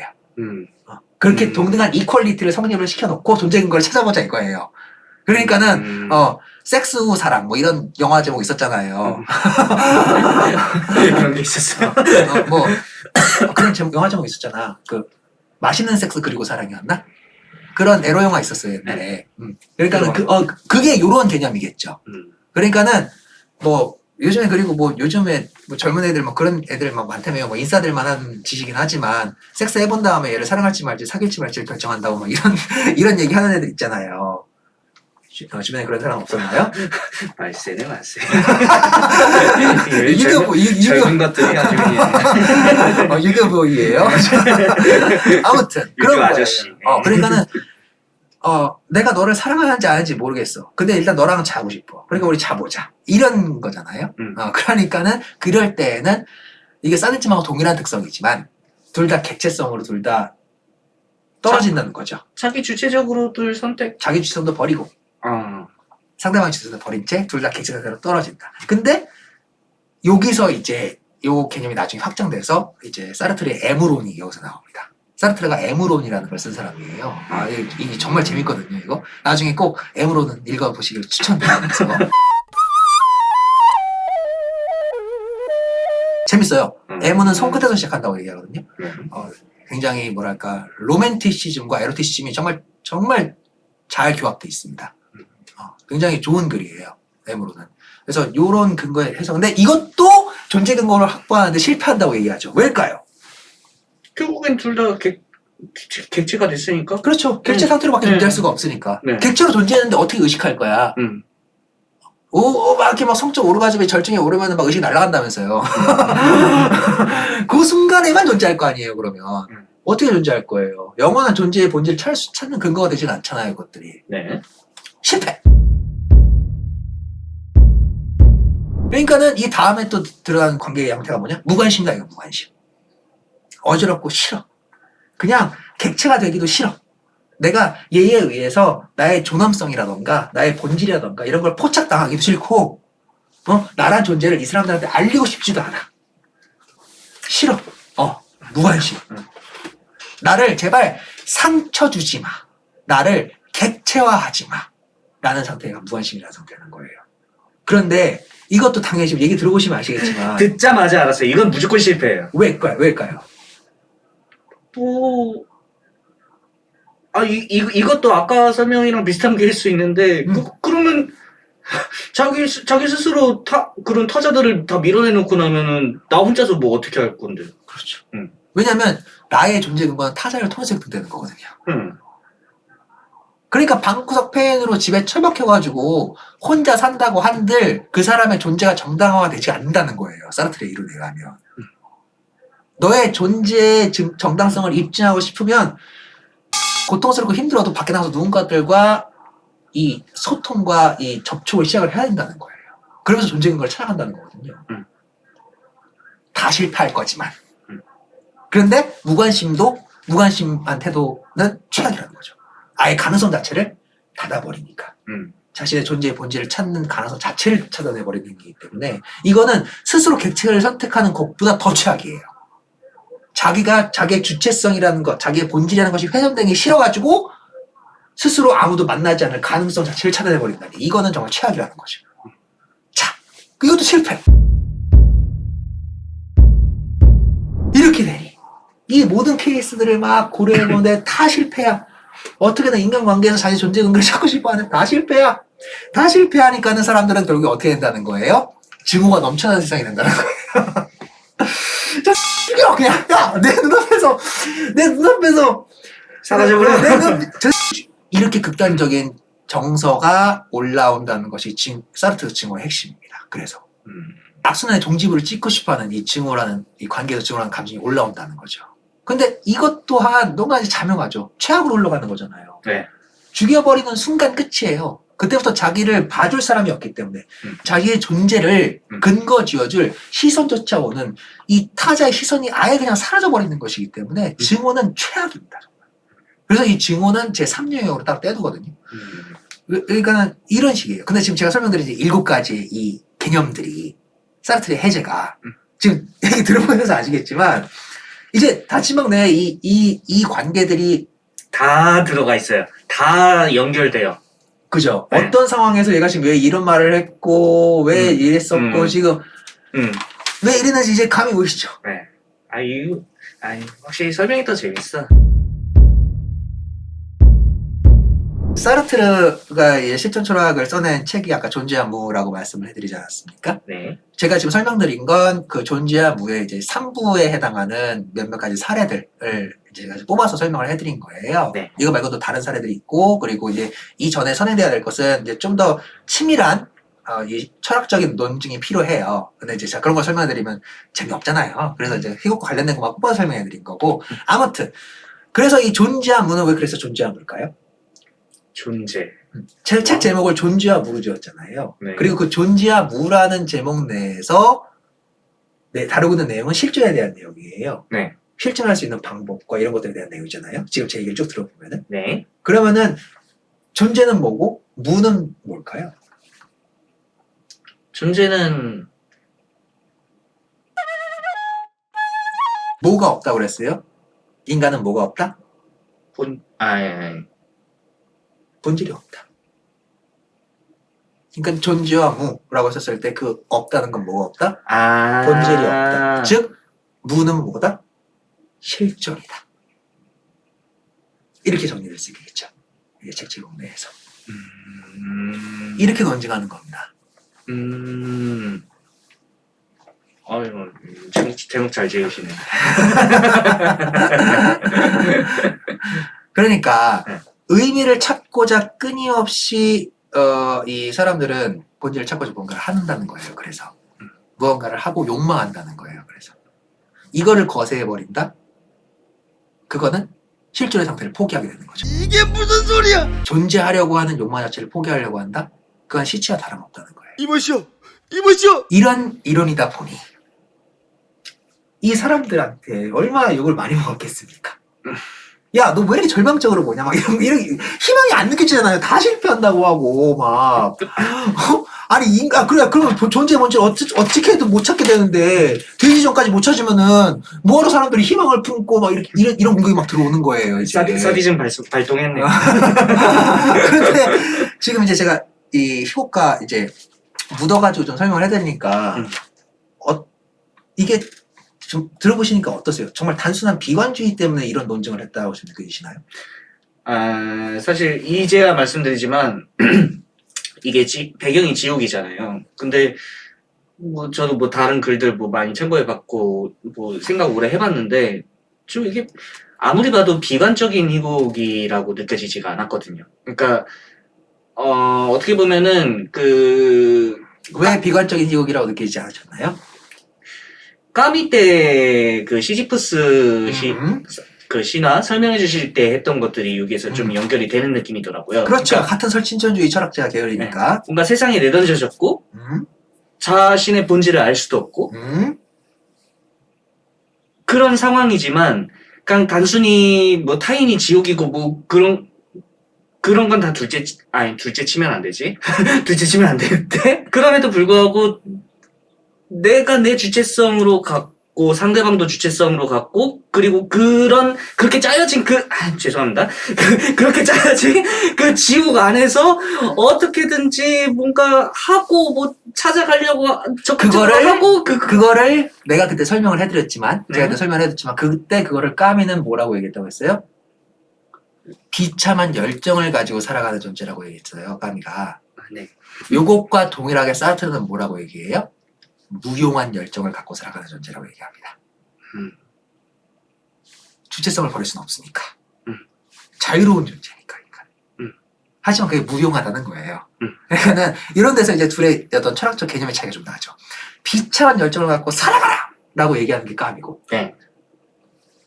그렇게 음. 동등한 이퀄리티를 성립을 시켜놓고 존재 근거를 찾아보자 이거예요. 그러니까는 섹스 후 사랑 뭐 이런 영화 제목 있었잖아요. 그런 게 있었어. 그런 영화 제목 있었잖아. 그 맛있는 섹스 그리고 사랑이었나? 그런 에로 영화 있었어요 옛날에. 그러니까는 그게 요런 개념이겠죠. 그러니까는 뭐 요즘에 그리고 뭐 요즘에 뭐 젊은 애들 뭐 그런 애들 막 많다며요. 뭐 인싸들만 하는 짓이긴 하지만 섹스 해본 다음에 얘를 사랑할지 말지 사귈지 말지를 결정한다고 막 이런 얘기 하는 애들 있잖아요. 주변에 그런 사람 없었나요? 말세네 말세. 젊은 것들이 아주 그냥. 유교보이예요. 아무튼 그런 거예요. 아저씨. 그러니까는 내가 너를 사랑하는지 아는지 모르겠어. 근데 일단 너랑 자고 싶어. 그러니까 우리 자보자. 이런 거잖아요. 그러니까는 그럴 때에는 이게 사디즘하고 동일한 특성이지만 둘 다 객체성으로 둘 다 떨어진다는 거죠. 자기 주체적으로들 선택. 자기 주체성도 버리고 상대방 주체성도 버린 채 둘 다 객체성으로 떨어진다. 근데 여기서 이제 요 개념이 나중에 확장돼서 이제 사르트르의 에무론이 여기서 나옵니다. 사르트르가 에무론이라는 걸 쓴 사람이에요. 이게 정말 재밌거든요, 이거. 나중에 꼭 에무론은 읽어보시길 추천드리면서. 재밌어요. 에무는 손끝에서 시작한다고 얘기하거든요. 굉장히 뭐랄까 로맨티시즘과 에로티시즘이 정말 잘 교합돼 있습니다. 굉장히 좋은 글이에요. 에무론은. 그래서 요런 근거에 해서 근데 이것도 존재 근거를 확보하는데 실패한다고 얘기하죠. 왜일까요? 결국엔 둘 다 객체가 됐으니까. 그렇죠. 객체 상태로밖에 존재할 수가 없으니까. 객체로 존재했는데 어떻게 의식할 거야? 막 이렇게 막 성적 오르가즘에 절정에 오르면 막 의식 날아간다면서요. 그 순간에만 존재할 거 아니에요, 그러면. 어떻게 존재할 거예요? 영원한 존재의 본질을 찾는 근거가 되진 않잖아요, 그것들이. 네. 실패! 그러니까는 이 다음에 또 들어가는 관계의 양태가 뭐냐? 무관심이다, 이거 무관심. 어지럽고 싫어. 그냥 객체가 되기도 싫어. 내가 얘에 의해서 나의 존엄성이라던가 나의 본질이라던가 이런 걸 포착당하기도 싫고 나란 존재를 이 사람들한테 알리고 싶지도 않아. 싫어. 무관심. 나를 제발 상처 주지 마. 나를 객체화하지 마. 라는 상태가 무관심이라는 상태라는 거예요. 그런데 이것도 당연히 지금 얘기 들어보시면 아시겠지만 듣자마자 알았어요. 이건 무조건 실패예요. 왜일까요? 이것도 아까 설명이랑 비슷한 게 일 수 있는데, 그러면, 자기 스스로 그런 타자들을 다 밀어내놓고 나면은, 나 혼자서 뭐 어떻게 할 건데. 그렇죠. 왜냐면, 나의 존재 근거는 타자를 통해서 획득되는 거거든요. 그러니까 방구석 폐인으로 집에 처박혀가지고 혼자 산다고 한들 그 사람의 존재가 정당화가 되지 않는다는 거예요. 사르트르의 이론에 의하면. 너의 존재의 정당성을 입증하고 싶으면 고통스럽고 힘들어도 밖에 나가서 누군가들과 이 소통과 이 접촉을 시작을 해야 된다는 거예요. 그러면서 존재 근거를 찾아간다는 거거든요. 다 실패할 거지만. 그런데 무관심한 태도는 최악이라는 거죠. 아예 가능성 자체를 닫아버리니까. 자신의 존재의 본질을 찾는 가능성 자체를 차단해버리는 행위이기 때문에 이거는 스스로 객체를 선택하는 것보다 더 최악이에요. 자기가 자기의 주체성이라는 것, 자기의 본질이라는 것이 훼손되기 싫어가지고 스스로 아무도 만나지 않을 가능성 자체를 차단해버린다니. 이거는 정말 최악이라는 거죠. 자, 이것도 실패. 이렇게 되니 이 모든 케이스들을 막 고려해보는데 다 실패야. 어떻게든 인간관계에서 자기 존재 근거를 찾고 싶어하는 다 실패야. 다 실패하니까는 사람들은 결국에 어떻게 된다는 거예요? 증오가 넘쳐나는 세상이 된다는 거예요. 자, 죽여 그냥. 야, 내 눈앞에서 사라져버려. 이렇게 극단적인 정서가 올라온다는 것이 사르트르 증오의 핵심입니다. 그래서 악순환의 종지부를 찍고 싶어하는 이 증오라는 이 관계에서 증오라는 감정이 올라온다는 거죠. 근데 이것 또한 너무나 자명하죠. 최악으로 흘러가는 거잖아요. 네. 죽여버리는 순간 끝이에요. 그때부터 자기를 봐줄 사람이 없기 때문에 자기의 존재를 근거 지어줄 시선조차 오는 이 타자의 시선이 아예 그냥 사라져버리는 것이기 때문에 증오는 최악입니다. 정말. 그래서 이 증오는 제 3유형으로 딱 떼두거든요. 그러니까는 이런 식이에요. 근데 지금 제가 설명드린 7가지 이 개념들이 사르트르의 해제가 지금 얘기 들어보면서 아시겠지만 이제 다치막 내에 이 관계들이 다 들어가 있어요. 다 연결돼요. 그죠? 네. 어떤 상황에서 얘가 지금 왜 이런 말을 했고 왜 이랬었고 지금 왜 이랬는지 이제 감이 오시죠? 네. 확실히 설명이 더 재밌어. 사르트르가 이 실존 철학을 써낸 책이 아까 존재와 무라고 말씀을 해드리지 않았습니까? 네. 제가 지금 설명드린 건 그 존재와 무의 이제 3부에 해당하는 몇몇 가지 사례들을 이제 뽑아서 설명을 해드린 거예요. 네. 이거 말고도 다른 사례들이 있고, 그리고 이제 이전에 선행돼야 될 것은 이제 좀 더 치밀한 이 철학적인 논증이 필요해요. 근데 이제 제가 그런 걸 설명해드리면 재미없잖아요. 그래서 이제 이것과 관련된 것만 뽑아서 설명해드린 거고, 아무튼 그래서 이 존재와 무는 왜 그래서 존재와 무일까요? 존재. 책 제목을 존재와 무로 지었잖아요. 네. 그리고 그 존재와 무라는 제목 내에서 다루고 있는 내용은 실존에 대한 내용이에요. 네. 실존할 수 있는 방법과 이런 것들에 대한 내용이잖아요. 지금 제 얘기를 쭉 들어보면은. 네. 그러면은 존재는 뭐고 무는 뭘까요? 존재는 뭐가 없다고 그랬어요? 인간은 뭐가 없다? 본질이 없다. 그러니까 존재와 무라고 했었을 때 그 없다는 건 뭐가 없다? 본질이 없다. 즉 무는 뭐다? 실존이다. 이렇게 정리를 쓰겠죠. 이게 책 제목 내에서. 이렇게 논증하는 겁니다. 제목 잘 지으시네. 그러니까 네. 의미를 찾고자 끊임없이 이 사람들은 본질을 찾고자 뭔가를 한다는 거예요. 그래서 무언가를 하고 욕망한다는 거예요. 그래서 이거를 거세해버린다? 그거는 실존의 상태를 포기하게 되는 거죠. 이게 무슨 소리야? 존재하려고 하는 욕망 자체를 포기하려고 한다? 그건 시체와 다름없다는 거예요. 이보시오, 이보시오. 이런 이론이다 보니 이 사람들한테 얼마나 욕을 많이 먹었겠습니까? 야, 너 왜 이렇게 절망적으로 보냐? 막 이런 희망이 안 느껴지잖아요. 다 실패한다고 하고 막. 아니 그래 그러면 존재 본질 어떻게 해도 못 찾게 되는데 되기 전까지 못 찾으면은 뭐하러 사람들이 희망을 품고 막 이런 공격이 막 들어오는 거예요. 이제. 사디즘 발동했네. 그런데 지금 이제 제가 이 희곡가 이제 묻어가지고 좀 설명을 해드리니까 이게 좀 들어보시니까 어떠세요? 정말 단순한 비관주의 때문에 이런 논증을 했다고 느껴지시나요? 사실 이제야 말씀드리지만 이게 배경이 지옥이잖아요. 근데 저도 다른 글들 많이 참고해봤고 생각 오래 해봤는데 좀 이게 아무리 봐도 비관적인 희곡이라고 느껴지지가 않았거든요. 그러니까 어떻게 보면은 왜 비관적인 희곡이라고 느끼지 않으셨나요? 까미 때 그 시지프스 음. 그 시나 설명해 주실 때 했던 것들이 여기에서 좀 연결이 되는 느낌이더라고요. 그렇죠. 그러니까 같은 설친천주의 철학자 계열이니까. 뭔가 세상에 내던져졌고 음. 자신의 본질을 알 수도 없고 음. 그런 상황이지만 그냥 단순히 뭐 타인이 지옥이고 뭐 그런 건 다 둘째 치면 안 되지. 둘째 치면 안 되는데 그럼에도 불구하고 내가 내 주체성으로 갖고 상대방도 주체성으로 갖고 그리고 그렇게 짜여진 죄송합니다. 그렇게 짜여진 그 지옥 안에서 어떻게든지 뭔가 하고 뭐 찾아가려고 적극적으로 그거를 하고 그거를 내가 그때 설명을 해드렸지만 네. 제가 그때 설명을 해드렸지만 그때 그거를 까미는 뭐라고 얘기했다고 했어요? 비참한 열정을 가지고 살아가는 존재라고 얘기했어요. 까미가. 네. 요것과 동일하게 사르트르는 뭐라고 얘기해요? 무용한 열정을 갖고 살아가는 존재라고 얘기합니다. 주체성을 버릴 수는 없으니까. 자유로운 존재니까. 하지만 그게 무용하다는 거예요. 그러니까는 이런 데서 이제 둘의 어떤 철학적 개념의 차이가 좀 나죠. 비참한 열정을 갖고 살아가라! 라고 얘기하는 게 까미고 네.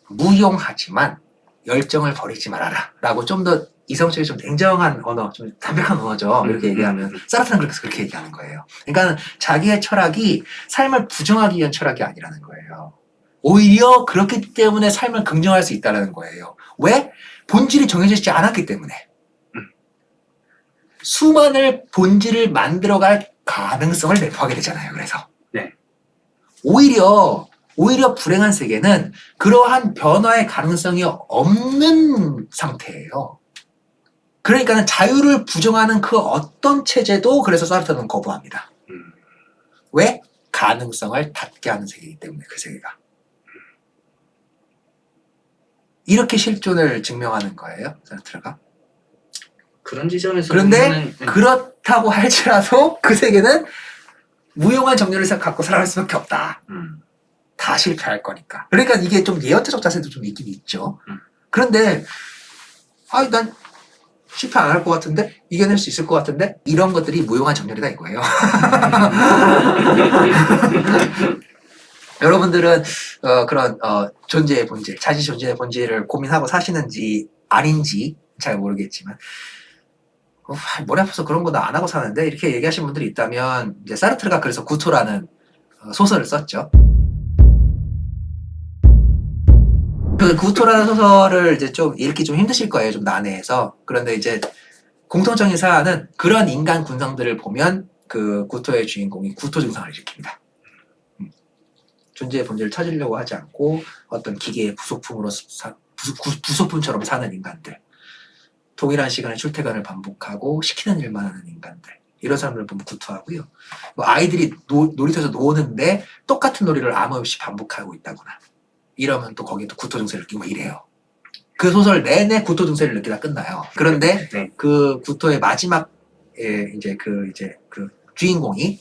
무용하지만 열정을 버리지 말아라 라고 좀 더 이성적인 좀 냉정한 언어, 좀 담백한 언어죠. 이렇게 얘기하면 사르트는 그렇게 얘기하는 거예요. 그러니까 자기의 철학이 삶을 부정하기 위한 철학이 아니라는 거예요. 오히려 그렇기 때문에 삶을 긍정할 수 있다는 거예요. 왜? 본질이 정해지지 않았기 때문에. 수많은 본질을 만들어갈 가능성을 내포하게 되잖아요. 그래서 네. 오히려 불행한 세계는 그러한 변화의 가능성이 없는 상태예요. 그러니까는 자유를 부정하는 그 어떤 체제도 그래서 사르트르는 거부합니다. 왜? 가능성을 닫게 하는 세계이기 때문에 그 세계가. 이렇게 실존을 증명하는 거예요. 사르트르가. 그런 지점에서 그런데 보면은, 그렇다고 할지라도 그 세계는 무용한 정렬을 갖고 살아갈 수밖에 없다. 다 실패할 거니까. 그러니까 이게 좀 예언자적 자세도 좀 있긴 있죠. 그런데 난 실패 안 할 것 같은데? 이겨낼 수 있을 것 같은데? 이런 것들이 무용한 정렬이다 이거예요. 여러분들은 그런 존재의 본질, 자기 존재의 본질을 고민하고 사시는지 아닌지 잘 모르겠지만 머리 아파서 그런 거 나 안 하고 사는데 이렇게 얘기하시는 분들이 있다면 이제 사르트르가 그래서 구토라는 소설을 썼죠. 그 구토라는 소설을 이제 좀 읽기 좀 힘드실 거예요. 좀 난해해서. 그런데 이제 공통적인 사안은 그런 인간 군상들을 보면 그 구토의 주인공이 구토 증상을 일으킵니다. 존재의 본질을 찾으려고 하지 않고 어떤 기계의 부속품처럼 사는 인간들. 동일한 시간에 출퇴근을 반복하고 시키는 일만 하는 인간들. 이런 사람들을 보면 구토하고요. 뭐 아이들이 놀이터에서 노는데 똑같은 놀이를 아무 없이 반복하고 있다거나. 이러면 또 거기에 또 구토 증세를 느끼고 이래요. 그 소설 내내 구토 증세를 느끼다 끝나요. 그런데 네. 그 구토의 마지막에 이제 그 주인공이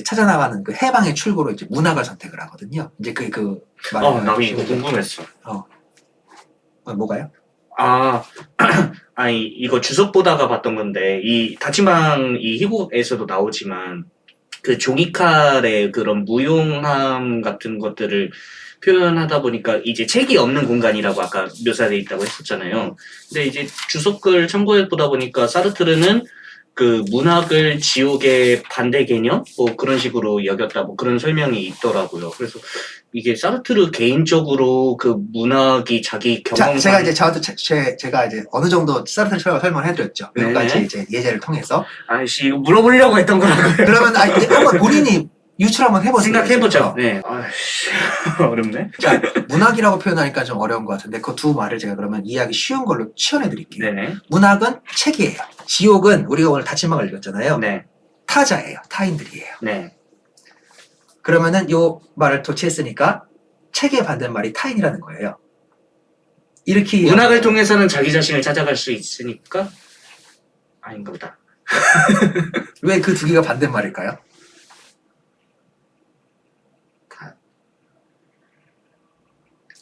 찾아나가는 그 해방의 출구로 이제 문학을 선택을 하거든요. 이제 나 이거 궁금했어. 뭐가요? 아니, 이거 주석 보다가 봤던 건데, 이 다치망 이 희곡에서도 나오지만, 그 종이칼의 그런 무용함 같은 것들을 표현하다 보니까 이제 책이 없는 공간이라고 아까 묘사되어 있다고 했었잖아요. 근데 이제 주석을 참고해 보다 보니까 사르트르는 그 문학을 지옥의 반대 개념? 뭐 그런 식으로 여겼다, 뭐 그런 설명이 있더라고요. 그래서 이게 사르트르 개인적으로 그 문학이 자기 경험. 제가 이제 제가 이제 어느 정도 사르트르 설명을 해드렸죠. 몇 가지 네. 이제 예제를 통해서. 아이씨, 이거 물어보려고 했던 거라고요. 그러면 이제 한번 본인이 유출 한번 해보세요. 생각해보죠. 네. 아이씨, 어렵네. 자, 문학이라고 표현하니까 좀 어려운 것 같은데 그 두 말을 제가 그러면 이해하기 쉬운 걸로 치환해드릴게요. 네네. 문학은 책이에요. 지옥은 우리가 오늘 다침막을 읽었잖아요. 네. 타자예요. 타인들이에요. 네. 그러면은 요 말을 도치했으니까 책의 반대말이 타인이라는 거예요. 이렇게 문학을 통해서는 자기 자신을 찾아갈 수 있으니까 아닌가 보다. 왜 그 두 개가 반대말일까요?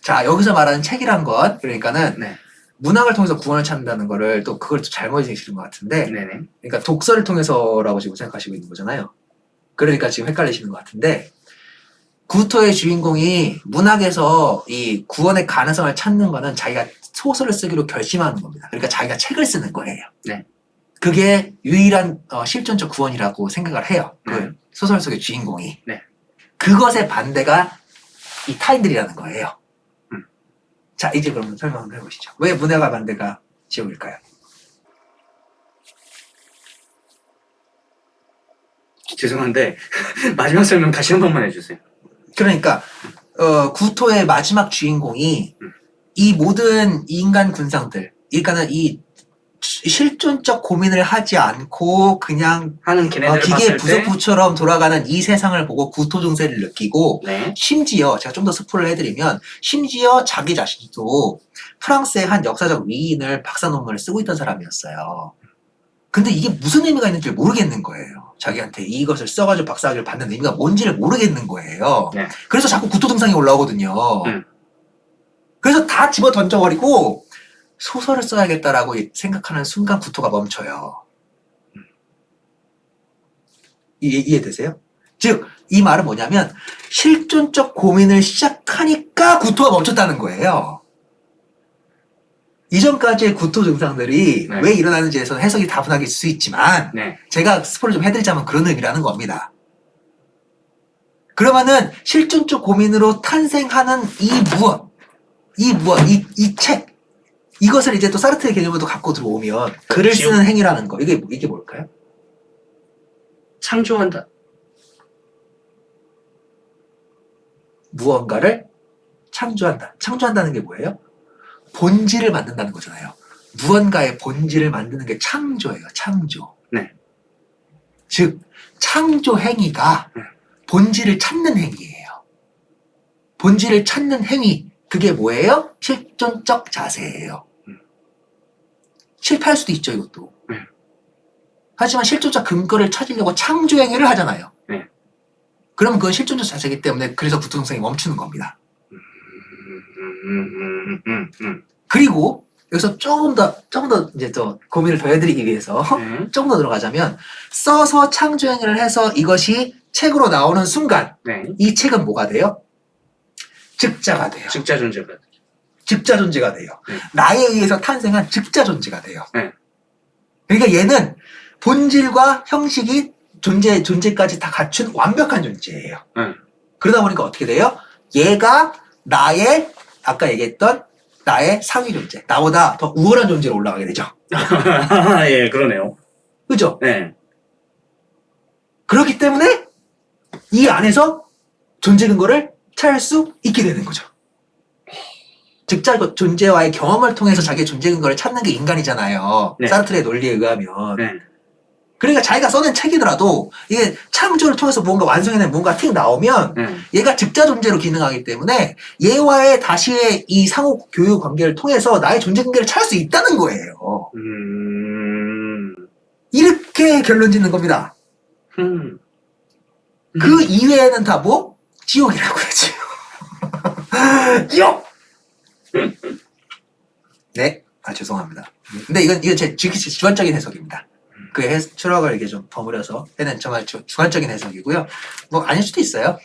자, 여기서 말하는 책이란 건 그러니까는 네. 문학을 통해서 구원을 찾는다는 거를 또 그걸 또 잘못 얘기하시는 것 같은데 네네. 그러니까 독서를 통해서라고 지금 생각하시고 있는 거잖아요. 그러니까 지금 헷갈리시는 것 같은데 구토의 주인공이 문학에서 이 구원의 가능성을 찾는 거는 자기가 소설을 쓰기로 결심하는 겁니다. 그러니까 자기가 책을 쓰는 거예요. 네. 그게 유일한 실존적 구원이라고 생각을 해요. 그 네. 소설 속의 주인공이. 네. 그것의 반대가 이 타인들이라는 거예요. 자, 이제 그러면 설명 한번 해보시죠. 왜 문학과 반대가 지옥일까요? 죄송한데 마지막 설명 다시 한 번만 해주세요. 그러니까 구토의 마지막 주인공이 이 모든 인간 군상들, 그러니까는 이 실존적 고민을 하지 않고 그냥 하는 걔네들을 기계 봤을 때 부속부처럼 돌아가는 이 세상을 보고 구토 증세를 느끼고 네. 심지어 제가 좀 더 스포를 해드리면 심지어 자기 자신도 프랑스의 한 역사적 위인을 박사 논문을 쓰고 있던 사람이었어요. 근데 이게 무슨 의미가 있는지 모르겠는 거예요. 자기한테 이것을 써가지고 박사학위를 받는 의미가 뭔지를 모르겠는 거예요. 네. 그래서 자꾸 구토 증상이 올라오거든요. 그래서 다 집어 던져버리고 소설을 써야겠다라고 생각하는 순간 구토가 멈춰요. 이해되세요? 즉, 이 말은 뭐냐면 실존적 고민을 시작하니까 구토가 멈췄다는 거예요. 이전까지의 구토 증상들이 네. 왜 일어나는지에서는 해석이 다분하게 있을 수 있지만 네. 제가 스포를 좀 해드리자면 그런 의미라는 겁니다. 그러면은 실존적 고민으로 탄생하는 이 책, 이것을 이제 또 사르트르의 개념으로 갖고 들어오면 글을 지옥. 쓰는 행위라는 거, 이게 뭘까요? 창조한다. 무언가를 창조한다. 창조한다는 게 뭐예요? 본질을 만든다는 거잖아요. 무언가의 본질을 만드는 게 창조예요. 창조. 네. 즉 창조 행위가 본질을 찾는 행위예요. 본질을 찾는 행위, 그게 뭐예요? 실존적 자세예요. 실패할 수도 있죠, 이것도. 하지만 실존적 근거를 찾으려고 창조 행위를 하잖아요. 네. 그러면 그건 실존적 자세이기 때문에 그래서 구토증상이 멈추는 겁니다. 그리고 여기서 조금 더 이제 또 고민을 더 해드리기 위해서 조금 더 들어가자면 써서 창조 행위를 해서 이것이 책으로 나오는 순간 네. 이 책은 뭐가 돼요? 즉자가 돼요. 즉자 존재가. 즉자 존재가 돼요. 네. 나에 의해서 탄생한 즉자 존재가 돼요. 네. 그러니까 얘는 본질과 형식이 존재까지 다 갖춘 완벽한 존재예요. 그러다 보니까 어떻게 돼요? 얘가 나의 아까 얘기했던 나의 상위 존재, 나보다 더 우월한 존재로 올라가게 되죠. 예, 그러네요. 그죠? 네. 그렇기 때문에 이 안에서 존재 근거를 찾을 수 있게 되는 거죠. 즉자 존재와의 경험을 통해서 자기의 존재 근거를 찾는 게 인간이잖아요. 네. 사르트르의 논리에 의하면. 네. 그러니까 자기가 써낸 책이더라도 이게 창조를 통해서 뭔가 완성해낸 뭔가 틱 나오면 얘가 즉자 존재로 기능하기 때문에 얘와의 다시의 이 상호 교육 관계를 통해서 나의 존재 근거를 찾을 수 있다는 거예요. 이렇게 결론 짓는 겁니다. 그 이외에는 다 뭐? 지옥이라고 하죠. 지옥! 네, 죄송합니다. 근데 이건 제 주관적인 해석입니다. 그 추락을 이렇게 좀 버무려서 해낸 정말 주관적인 해석이고요. 뭐 아닐 수도 있어요.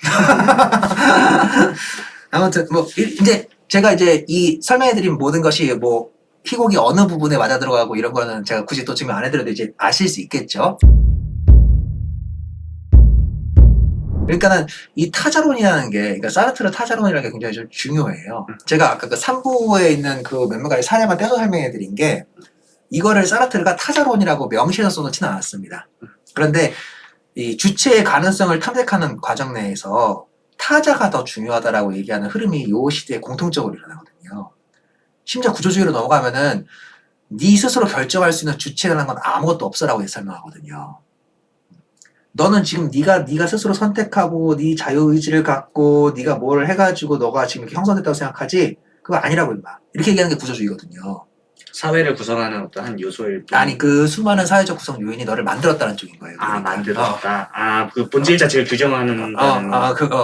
아무튼 뭐 이제 제가 이제 이 설명해드린 모든 것이 뭐 희곡이 어느 부분에 맞아 들어가고 이런 거는 제가 굳이 또 증명 안 해드려도 이제 아실 수 있겠죠. 그러니까는 이 타자론이라는 게, 그러니까 사르트르 타자론이라는 게 굉장히 좀 중요해요. 제가 아까 그 3부에 있는 그 몇몇 가지 사례만 떼서 설명해 드린 게, 이거를 사르트르가 타자론이라고 명시해서 써놓지는 않았습니다. 그런데 이 주체의 가능성을 탐색하는 과정 내에서 타자가 더 중요하다라고 얘기하는 흐름이 이 시대에 공통적으로 일어나거든요. 심지어 구조주의로 넘어가면은 네 스스로 결정할 수 있는 주체라는 건 아무것도 없어라고 설명하거든요. 너는 지금 네가 스스로 선택하고 네 자유의지를 갖고 네가 뭘 해가지고 너가 지금 이렇게 형성됐다고 생각하지? 그거 아니라고 임마. 이렇게 얘기하는 게 구조주의거든요. 사회를 구성하는 어떤 한 요소일 뿐. 아니 그 수많은 사회적 구성 요인이 너를 만들었다는 쪽인 거예요. 아, 그러니까. 만들었다. 아, 그 본질 자체를 규정하는.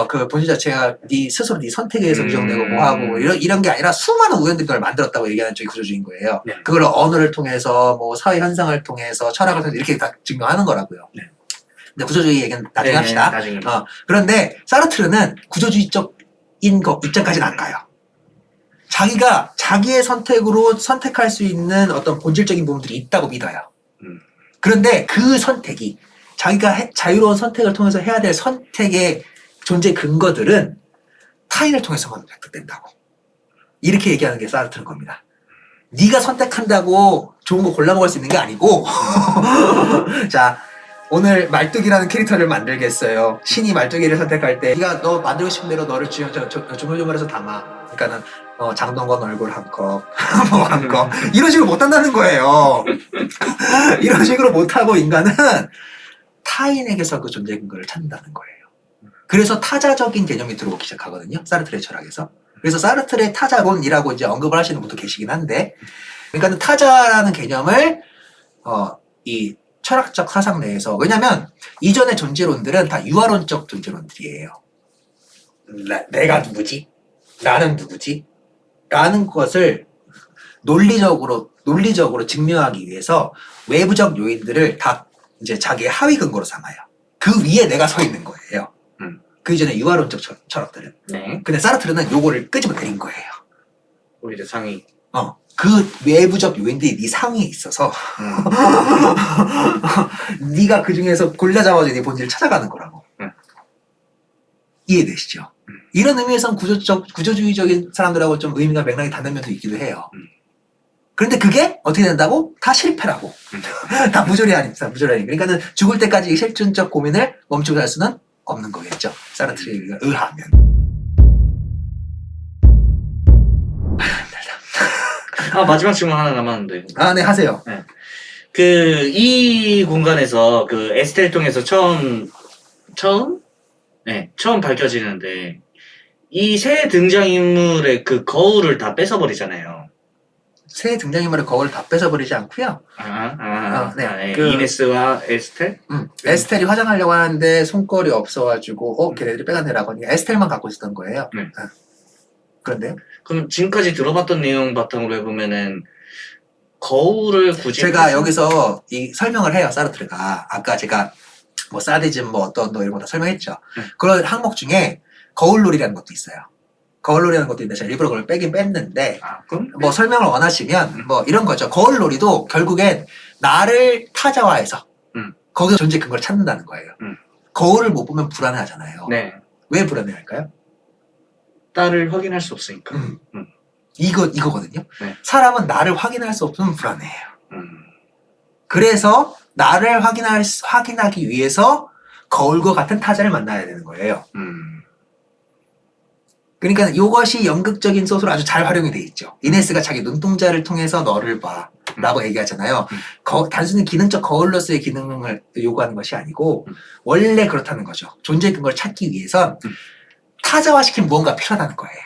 그 본질 자체가 네 스스로 네 선택에 의해서 규정되고 뭐하고 음. 이런 게 아니라 수많은 우연들이 널 만들었다고 얘기하는 쪽이 구조주의인 거예요. 네. 그걸 언어를 통해서 뭐 사회 현상을 통해서 철학을 통해서 이렇게 다 증명하는 거라고요. 네. 근데 구조주의 얘기는 나중에 네, 합시다. 나중에. 그런데 사르트르는 구조주의적인 거 입장까지는 안 가요. 자기가 자기의 선택으로 선택할 수 있는 어떤 본질적인 부분들이 있다고 믿어요. 그런데 그 선택이 자기가 자유로운 선택을 통해서 해야 될 선택의 존재 근거들은 타인을 통해서만 획득된다고. 이렇게 얘기하는 게 사르트르인 겁니다. 네가 선택한다고 좋은 거 골라 먹을 수 있는 게 아니고 자, 오늘 말뚝이라는 캐릭터를 만들겠어요. 신이 말뚝이를 선택할 때 네가 너 만들고 싶은 대로 너를 조물조물해서 담아. 그러니까는 장동건 얼굴 한 컵, 뭐 한 컵 이런 식으로 못 한다는 거예요. 이런 식으로 못하고 인간은 타인에게서 그 존재 근거를 찾는다는 거예요. 그래서 타자적인 개념이 들어오기 시작하거든요. 사르트르의 철학에서. 그래서 사르트르의 타자론이라고 이제 언급을 하시는 분도 계시긴 한데, 그러니까는 타자라는 개념을 이 철학적 사상 내에서, 왜냐면 이전의 존재론들은 다 유아론적 존재론들이에요. 내가 누구지? 나는 누구지? 라는 것을 논리적으로 증명하기 위해서 외부적 요인들을 다 이제 자기의 하위 근거로 삼아요. 그 위에 내가 서 있는 거예요. 그 이전에 유아론적 철학들은. 네. 근데 사르트르는 요거를 끄집어 내린 거예요. 오히려 상위. 그 외부적 요인들이 네 상위에 있어서 네가 그 중에서 골라 잡아서 네 본질을 찾아가는 거라고. 이해되시죠? 이런 의미에서는 구조주의적인 사람들하고 좀 의미가 맥락이 닿는 면도 있기도 해요. 그런데 그게 어떻게 된다고? 다 실패라고. 다 무조리아닙니다. 그러니까는 죽을 때까지 실존적 고민을 멈추고 살 수는 없는 거겠죠. 사르트르에 의하면. 마지막 질문 하나 남았는데. 네, 하세요. 이 공간에서 그 에스텔 통해서 처음 밝혀지는데, 이 새 등장인물의 그 거울을 다 뺏어버리잖아요. 새 등장인물의 거울을 다 뺏어버리지 않고요. 네. 그- 이네스와 에스텔? 에스텔이 화장하려고 하는데 손걸이 없어가지고 걔네들이 빼간대라고 하니까 에스텔만 갖고 있었던 거예요. 그런데요? 그럼 지금까지 들어봤던 내용 바탕으로 해보면은, 거울을 굳이. 제가 여기서 이 설명을 해요. 사르트르가 아까 제가 뭐 사디즘 뭐 어떤 거 이런 거 다 설명했죠. 그런 항목 중에 거울놀이라는 것도 있어요. 거울놀이라는 것도 있는데 제가 일부러 그걸 빼긴 뺐는데 그럼? 뭐 설명을 원하시면 뭐 이런 거죠. 거울놀이도 결국엔 나를 타자화해서 거기서 존재 근거를 찾는다는 거예요. 거울을 못 보면 불안해하잖아요. 네. 왜 불안해할까요? 딸을 확인할 수 없으니까. 이거거든요. 네. 사람은 나를 확인할 수 없으면 불안해해요. 그래서 나를 확인하기 위해서 거울과 같은 타자를 만나야 되는 거예요. 그러니까 이것이 연극적인 소스로 아주 잘 활용이 돼 있죠. 이네스가 자기 눈동자를 통해서 너를 봐 라고 얘기하잖아요. 단순히 기능적 거울로서의 기능을 요구하는 것이 아니고 원래 그렇다는 거죠. 존재 근거를 찾기 위해선 타자화시킨 무언가 필요하다는 거예요.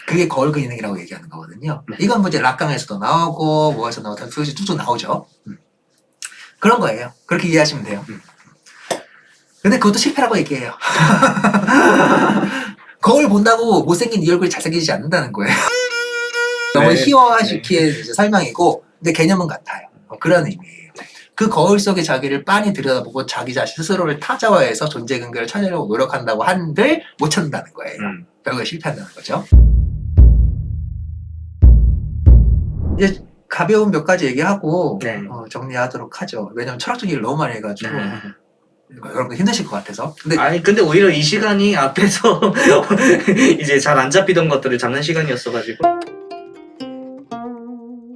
그게 거울 기능이라고 얘기하는 거거든요. 이건 뭐 이제 락강에서도 나오고 뭐에서 나오고 그것이 쭉 나오죠. 그런 거예요. 그렇게 이해하시면 돼요. 근데 그것도 실패라고 얘기해요. 거울 본다고 못생긴 네 얼굴이 잘생기지 않는다는 거예요. 너무 희화화시키의 설명이고 근데 개념은 같아요. 그런 의미예요. 그 거울 속의 자기를 빤히 들여다보고 자기 자신 스스로를 타자화해서 존재 근거를 찾으려고 노력한다고 한들 못 찾는다는 거예요. 결국에 실패한다는 거죠. 이제 가벼운 몇 가지 얘기하고 정리하도록 하죠. 왜냐면 철학적 얘기를 너무 많이 해가지고 여러분 힘드실 것 같아서. 근데 오히려 이 시간이 앞에서 이제 잘 안 잡히던 것들을 잡는 시간이었어가지고.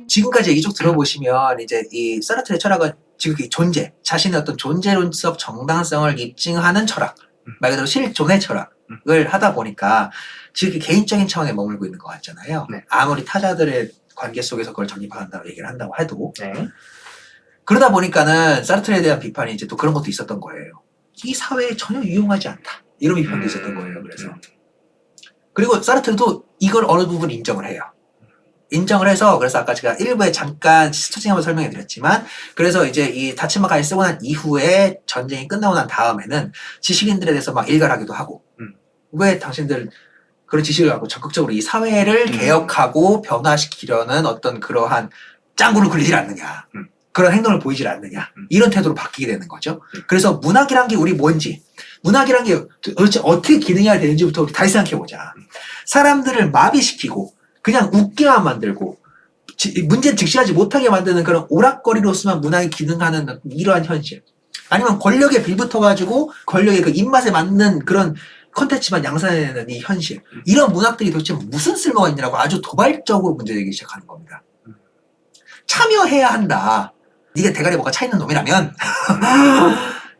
지금까지 얘기 쭉 들어보시면 이제 이 사르트르의 철학은 지금 이 존재, 자신의 어떤 존재론적 정당성을 입증하는 철학, 말 그대로 실존의 철학을 하다 보니까 지금 개인적인 차원에 머물고 있는 것 같잖아요. 아무리 타자들의 관계 속에서 그걸 정립한다고 얘기를 한다고 해도. 그러다 보니까는 사르트르에 대한 비판이 이제 또 그런 것도 있었던 거예요. 이 사회에 전혀 유용하지 않다. 이런 비판도 있었던 거예요. 그래서. 그리고 사르트르도 이걸 어느 부분 인정을 해요. 인정을 해서 그래서 아까 제가 1부에 잠깐 스토칭 한번 설명해 드렸지만 그래서 이제 이 다치마까지 쓰고 난 이후에 전쟁이 끝나고 난 다음에는 지식인들에 대해서 막 일갈하기도 하고 왜 당신들 그런 지식을 갖고 적극적으로 이 사회를 개혁하고 변화시키려는 어떤 그러한 짱구를 굴리질 않느냐 그런 행동을 보이질 않느냐 이런 태도로 바뀌게 되는 거죠. 그래서 문학이란 게 우리 뭔지 문학이란 게 도대체 어떻게 기능해야 되는지부터 우리 다시 생각해보자. 사람들을 마비시키고 그냥 웃게만 만들고 문제를 직시하지 못하게 만드는 그런 오락거리로서만 문학이 기능하는 이러한 현실 아니면 권력에 빌붙어가지고 권력의 그 입맛에 맞는 그런 컨텐츠만 양산해내는 이 현실 이런 문학들이 도대체 무슨 쓸모가 있냐고 아주 도발적으로 문제되기 시작하는 겁니다. 참여해야 한다. 네가 대가리 뭐가 차있는 놈이라면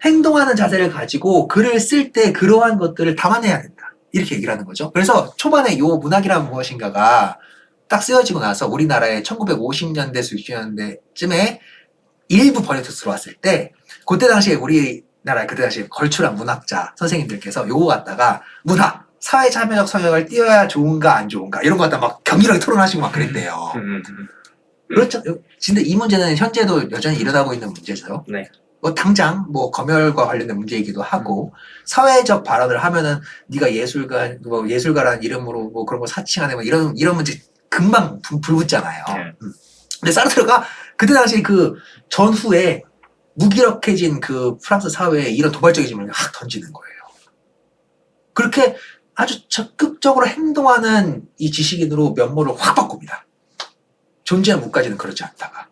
행동하는 자세를 가지고 글을 쓸 때 그러한 것들을 담아내야 된다. 이렇게 얘기를 하는 거죠. 그래서 초반에 요 문학이란 무엇인가가 딱 쓰여지고 나서 우리나라에 1950년대, 60년대쯤에 일부 번역돼서 들어왔을 때 그때 당시에 우리나라에 그때 당시에 걸출한 문학자 선생님들께서 요거 갖다가 문학, 사회 참여적 성향을 띄워야 좋은가 안 좋은가 이런 거 갖다 막 격렬하게 토론하시고 막 그랬대요. 그렇죠. 근데 이 문제는 현재도 여전히 일어나고 있는 문제죠. 네. 뭐 당장 뭐 검열과 관련된 문제이기도 하고 사회적 발언을 하면은 네가 예술가라는 이름으로 뭐 그런 거 사칭하네 뭐 이런 문제 금방 불붙잖아요. 근데 사르트르가 그때 당시 그 전후에 무기력해진 그 프랑스 사회에 이런 도발적인 질문을 확 던지는 거예요. 그렇게 아주 적극적으로 행동하는 이 지식인으로 면모를 확 바꿉니다. 존재한 무까지는 그렇지 않다가.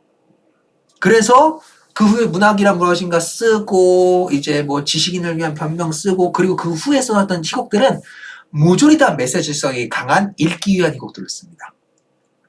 그래서 그 후에 문학이란 무엇인가 쓰고 이제 뭐 지식인을 위한 변명 쓰고 그리고 그 후에 써놨던 희곡들은 모조리 다 메시지성이 강한 읽기 위한 희곡들을 씁니다.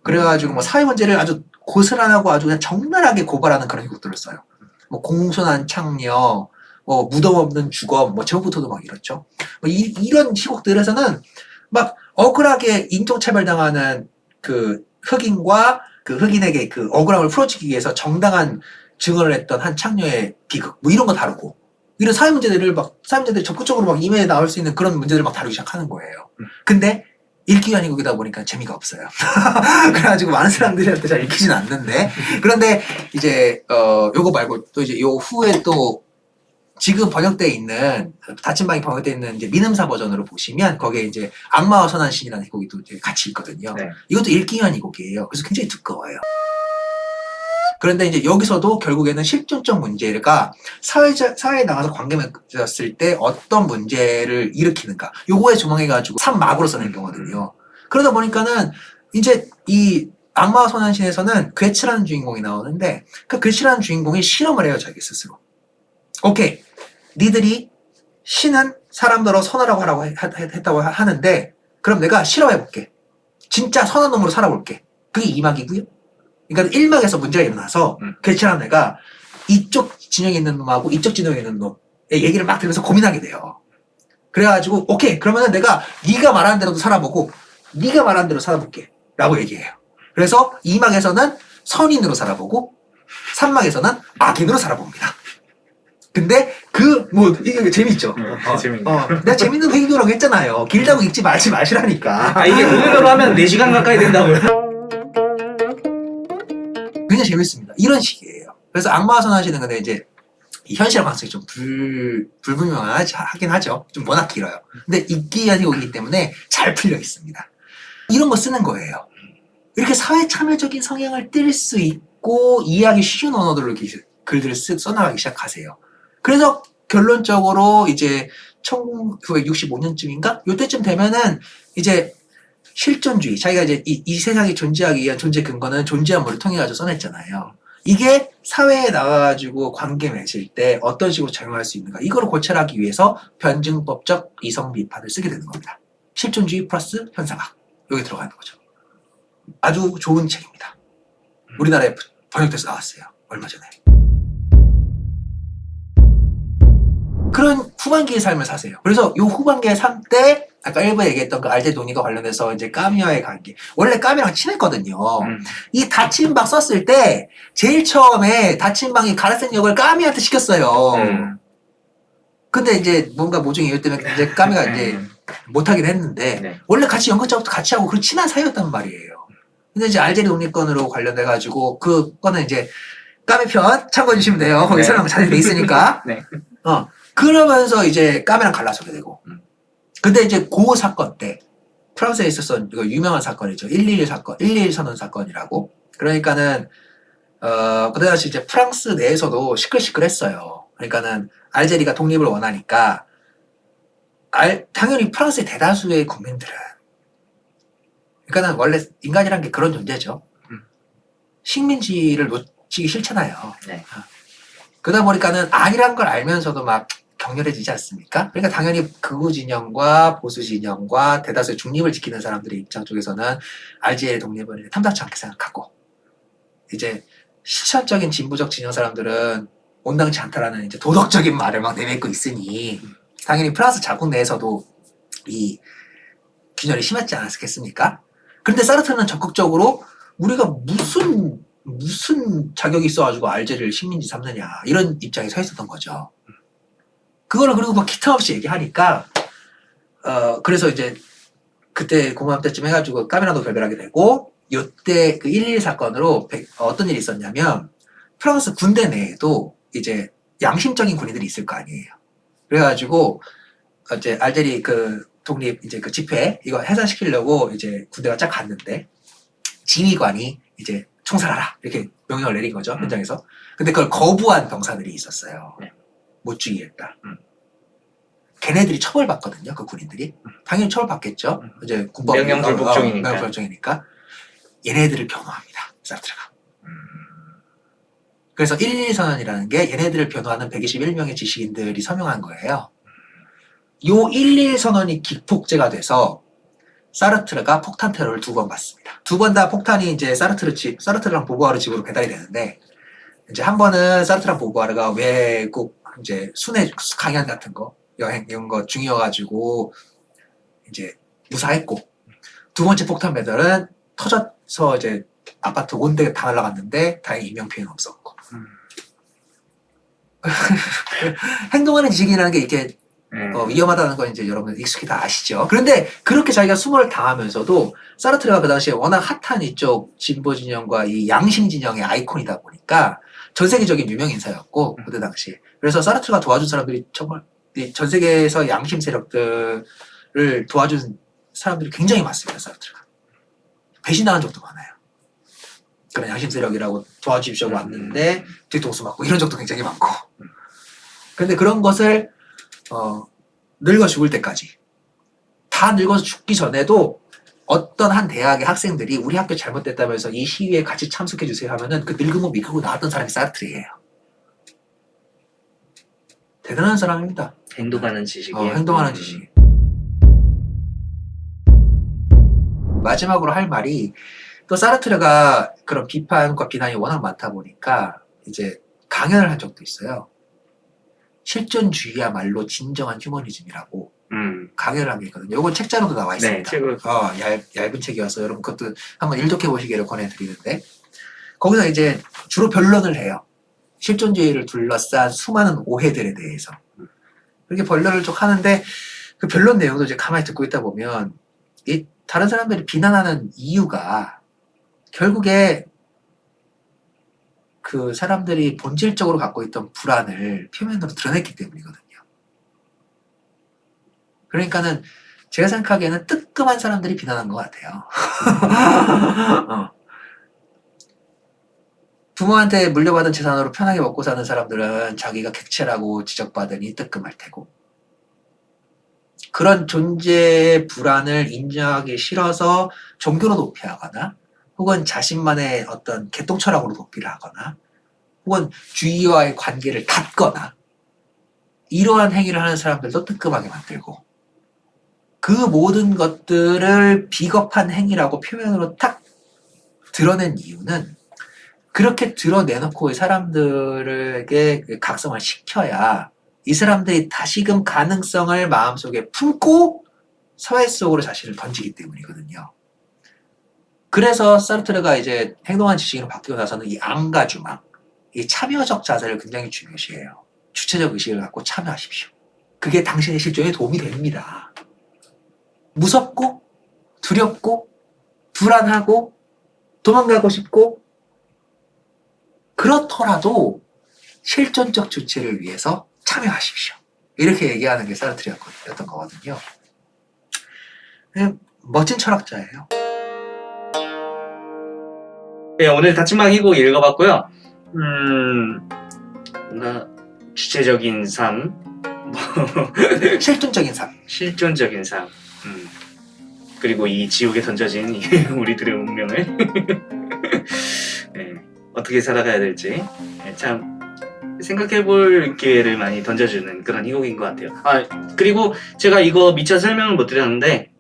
그래가지고 뭐 사회 문제를 아주 고스란하고 아주 그냥 적나라하게 고발하는 그런 희곡들을 써요. 뭐 공손한 창녀, 뭐 무덤 없는 주검, 뭐 제목부터도 막 이렇죠. 뭐 이런 희곡들에서는 막 억울하게 인종차별당하는 그 흑인과 그 흑인에게 그 억울함을 풀어주기 위해서 정당한 증언을 했던 한 창녀의 비극, 뭐 이런 거 다루고, 이런 사회 문제들을 막, 사회 문제들이 적극적으로 막 임해에 나올 수 있는 그런 문제들을 막 다루기 시작하는 거예요. 근데, 읽기 위한 희곡이다 보니까 재미가 없어요. 그래가지고 많은 사람들한테 잘 읽히진 않는데, 그런데 이제, 요거 말고 또 이제 요 후에 또, 지금 번역되어 있는, 닫힌방이 번역되어 있는 이제 민음사 버전으로 보시면, 거기에 이제 악마와 선한 신이라는 희곡이 또 이제 같이 있거든요. 네. 이것도 읽기 위한 희곡이에요. 그래서 굉장히 두꺼워요. 그런데 이제 여기서도 결국에는 실존적 문제가 사회에 나가서 관계 맺었을 때 어떤 문제를 일으키는가. 요거에 조망해가지고 3막으로 써낸 거거든요. 그러다 보니까는 이제 이 악마와 선한 신에서는 괴츠라는 주인공이 나오는데 그 괴츠라는 주인공이 실험을 해요, 자기 스스로. 오케이. 니들이 신은 사람들로 선하라고 하라고 했다고 하는데 그럼 내가 실험해볼게. 진짜 선한 놈으로 살아볼게. 그게 2막이고요. 그러니까 1막에서 문제가 일어나서 괴치라는 애가 이쪽 진영에 있는 놈하고 이쪽 진영에 있는 놈의 얘기를 막 들으면서 고민하게 돼요. 그래가지고 오케이 그러면은 내가 네가 말하는 대로도 살아보고 네가 말하는 대로 살아볼게 라고 얘기해요. 그래서 2막에서는 선인으로 살아보고 3막에서는 악인으로 살아봅니다. 근데 이게 재밌죠? 내가 재밌는 회의도라고 했잖아요. 길다고 읽지 마시라니까. 이게 오늘로 하면 4시간 가까이 된다고요? 굉장히 재밌습니다. 이런 식이에요. 그래서 악마와 선하시는 근데 이제 이 현실과 관계성이 좀 불분명하긴 하죠. 좀 워낙 길어요. 근데 읽기 위한 희곡이기 때문에 잘 풀려 있습니다. 이런 거 쓰는 거예요. 이렇게 사회 참여적인 성향을 띨 수 있고 이해하기 쉬운 언어들로 글들을 써나가기 시작하세요. 그래서 결론적으로 이제 1965년쯤인가? 요때쯤 되면은 이제 실존주의, 자기가 이제 이 세상이 존재하기 위한 존재 근거는 존재함을 통해 가지고 써냈잖아요. 이게 사회에 나와가지고 관계 맺을 때 어떤 식으로 작용할 수 있는가, 이거를 고찰하기 위해서 변증법적 이성 비판을 쓰게 되는 겁니다. 실존주의 플러스 현상학, 여기 들어가는 거죠. 아주 좋은 책입니다. 우리나라에 번역돼서 나왔어요, 얼마 전에. 그런 후반기의 삶을 사세요. 그래서 이 후반기의 삶 때 아까 일부에 얘기했던 그 알데도니가 관련해서 이제 까미와의 관계. 원래 까미랑 친했거든요. 이 다친방 썼을 때 제일 처음에 다친방이 가라센 역을 까미한테 시켰어요. 근데 이제 뭔가 모종의 이유 때문에 이제 까미가 이제 못하긴 했는데 원래 같이 연극 작업도 같이 하고 그런 친한 사이였단 말이에요. 근데 이제 알제리 독립권으로 관련돼가지고 그거는 이제 까메 편 참고해 주시면 돼요. 거기 네. 설명 잘 돼 있으니까. 네. 그러면서 이제 까메랑 갈라서게 되고. 근데 이제 그 사건 때 프랑스에 있었던 이거 유명한 사건이죠. 111 사건, 111 선언 사건이라고. 그러니까는 그때 당시 이제 프랑스 내에서도 시끌시끌했어요. 그러니까는 알제리가 독립을 원하니까 당연히 프랑스의 대다수의 국민들은 그러니까는 원래 인간이란 게 그런 존재죠. 식민지를 놓치기 싫잖아요. 네. 그러다 보니까는 아니란 걸 알면서도 막 격렬해지지 않습니까? 그러니까 당연히 극우 진영과 보수 진영과 대다수의 중립을 지키는 사람들의 입장 쪽에서는 알제리 독립을 탐탁치 않게 생각하고 이제 실천적인 진보적 진영 사람들은 온당치 않다라는 이제 도덕적인 말을 막 내뱉고 있으니 당연히 프랑스 자국 내에서도 이 균열이 심했지 않았겠습니까? 그런데 사르트르는 적극적으로 우리가 무슨 자격이 있어가지고 알제리를 식민지 삼느냐 이런 입장에 서 있었던 거죠. 그거를 그리고 막 기타 없이 얘기하니까 그래서 이제 그때 고모함 때쯤 해가지고 까메라도 결별하게 되고 요때 그 111 사건으로 어떤 일이 있었냐면 프랑스 군대 내에도 이제 양심적인 군인들이 있을 거 아니에요. 그래가지고 이제 알제리 그 독립 이제 그 집회 이거 해산시키려고 이제 군대가 쫙 갔는데 지휘관이 이제 총살하라 이렇게 명령을 내린 거죠 현장에서. 근데 그걸 거부한 병사들이 있었어요. 네. 못 죽이겠다. 걔네들이 처벌받거든요. 그 군인들이 당연히 처벌받겠죠. 이제 군법 명령 불복종이니까. 명령 불복종이니까 얘네들을 변호합니다. 사르트르가. 그래서 112 선언이라는 게 얘네들을 변호하는 121명의 지식인들이 서명한 거예요. 요 111 선언이 기폭제가 돼서 사르트르가 폭탄 테러를 2번 받습니다. 2번 다 폭탄이 이제 사르트르랑 보부아르 집으로 배달이 되는데 이제 한 번은 사르트르랑 보부아르가 외국 이제 순회 강연 같은 거 여행 이런 거 중이어가지고 이제 무사했고 두 번째 폭탄 배달은 터져서 이제 아파트 온데 다 날아갔는데 다행히 인명피해는 없었고 행동하는 지식이라는 게 이렇게 위험하다는 건 이제 여러분 익숙히 다 아시죠. 그런데 그렇게 자기가 수모를 당하면서도 사르트르가 그 당시에 워낙 핫한 이쪽 진보 진영과 이 양심 진영의 아이콘이다 보니까 전 세계적인 유명 인사였고 그때 당시 그래서 사르트르가 도와준 사람들이 정말 전 세계에서 양심 세력들을 도와준 사람들이 굉장히 많습니다. 사르트르가 배신당한 적도 많아요. 그런 양심 세력이라고 도와주십시오 왔는데 뒤통수 맞고 이런 적도 굉장히 많고 근데 그런 것을 늙어 죽을 때까지 다 늙어서 죽기 전에도 어떤 한 대학의 학생들이 우리 학교 잘못됐다면서 이 시위에 같이 참석해 주세요 하면은 그 늙음을 이끌고 나왔던 사람이 사르트르예요. 대단한 사람입니다. 행동하는 지식이에요. 행동하는 지식. 마지막으로 할 말이 또 사르트르가 그런 비판과 비난이 워낙 많다 보니까 이제 강연을 한 적도 있어요. 실존주의야말로 진정한 휴머니즘이라고 강연을 한 게 있거든요. 이건 책자로도 나와 있습니다. 네, 책으로. 얇은 책이어서 여러분 그것도 한번 일독해 보시기를 권해드리는데 거기서 이제 주로 변론을 해요. 실존주의를 둘러싼 수많은 오해들에 대해서 그렇게 변론을 쭉 하는데 그 변론 내용도 이제 가만히 듣고 있다 보면 이 다른 사람들이 비난하는 이유가 결국에 그 사람들이 본질적으로 갖고 있던 불안을 표면으로 드러냈기 때문이거든요. 그러니까는 제가 생각하기에는 뜨끔한 사람들이 비난한 것 같아요. 부모한테 물려받은 재산으로 편하게 먹고 사는 사람들은 자기가 객체라고 지적받으니 뜨끔할 테고 그런 존재의 불안을 인정하기 싫어서 종교로 도피하거나 혹은 자신만의 어떤 개똥 철학으로 도피를 하거나 혹은 주위와의 관계를 닫거나 이러한 행위를 하는 사람들도 뜨끔하게 만들고 그 모든 것들을 비겁한 행위라고 표면으로 딱 드러낸 이유는 그렇게 드러내놓고 사람들에게 각성을 시켜야 이 사람들이 다시금 가능성을 마음속에 품고 사회 속으로 자신을 던지기 때문이거든요. 그래서 사르트르가 이제 행동한 지식으로 바뀌고 나서는 이 앙가주망, 이 참여적 자세를 굉장히 중요시해요. 주체적 의식을 갖고 참여하십시오. 그게 당신의 실존에 도움이 됩니다. 무섭고 두렵고 불안하고 도망가고 싶고 그렇더라도 실존적 주체를 위해서 참여하십시오. 이렇게 얘기하는 게 사르트르였던 거거든요. 멋진 철학자예요. 네, 오늘 닫힌방 희곡 읽어봤고요. 뭔가 주체적인 삶, 실존적인 삶. 실존적인 삶, 그리고 이 지옥에 던져진 우리들의 운명을 네, 어떻게 살아가야 될지 참 생각해볼 기회를 많이 던져주는 그런 희곡인 것 같아요. 그리고 제가 이거 미처 설명을 못 드렸는데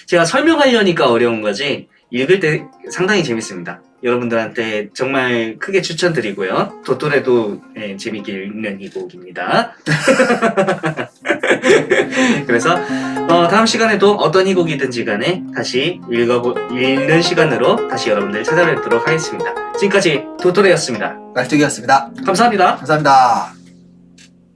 제가 설명하려니까 어려운 거지 읽을 때 상당히 재밌습니다. 여러분들한테 정말 크게 추천드리고요. 도토레도 재밌게 읽는 희곡입니다. 그래서 다음 시간에도 어떤 희곡이든지 간에 다시 읽는 시간으로 다시 여러분들 찾아뵙도록 하겠습니다. 지금까지 도토레였습니다. 말뚝이었습니다. 감사합니다. 감사합니다.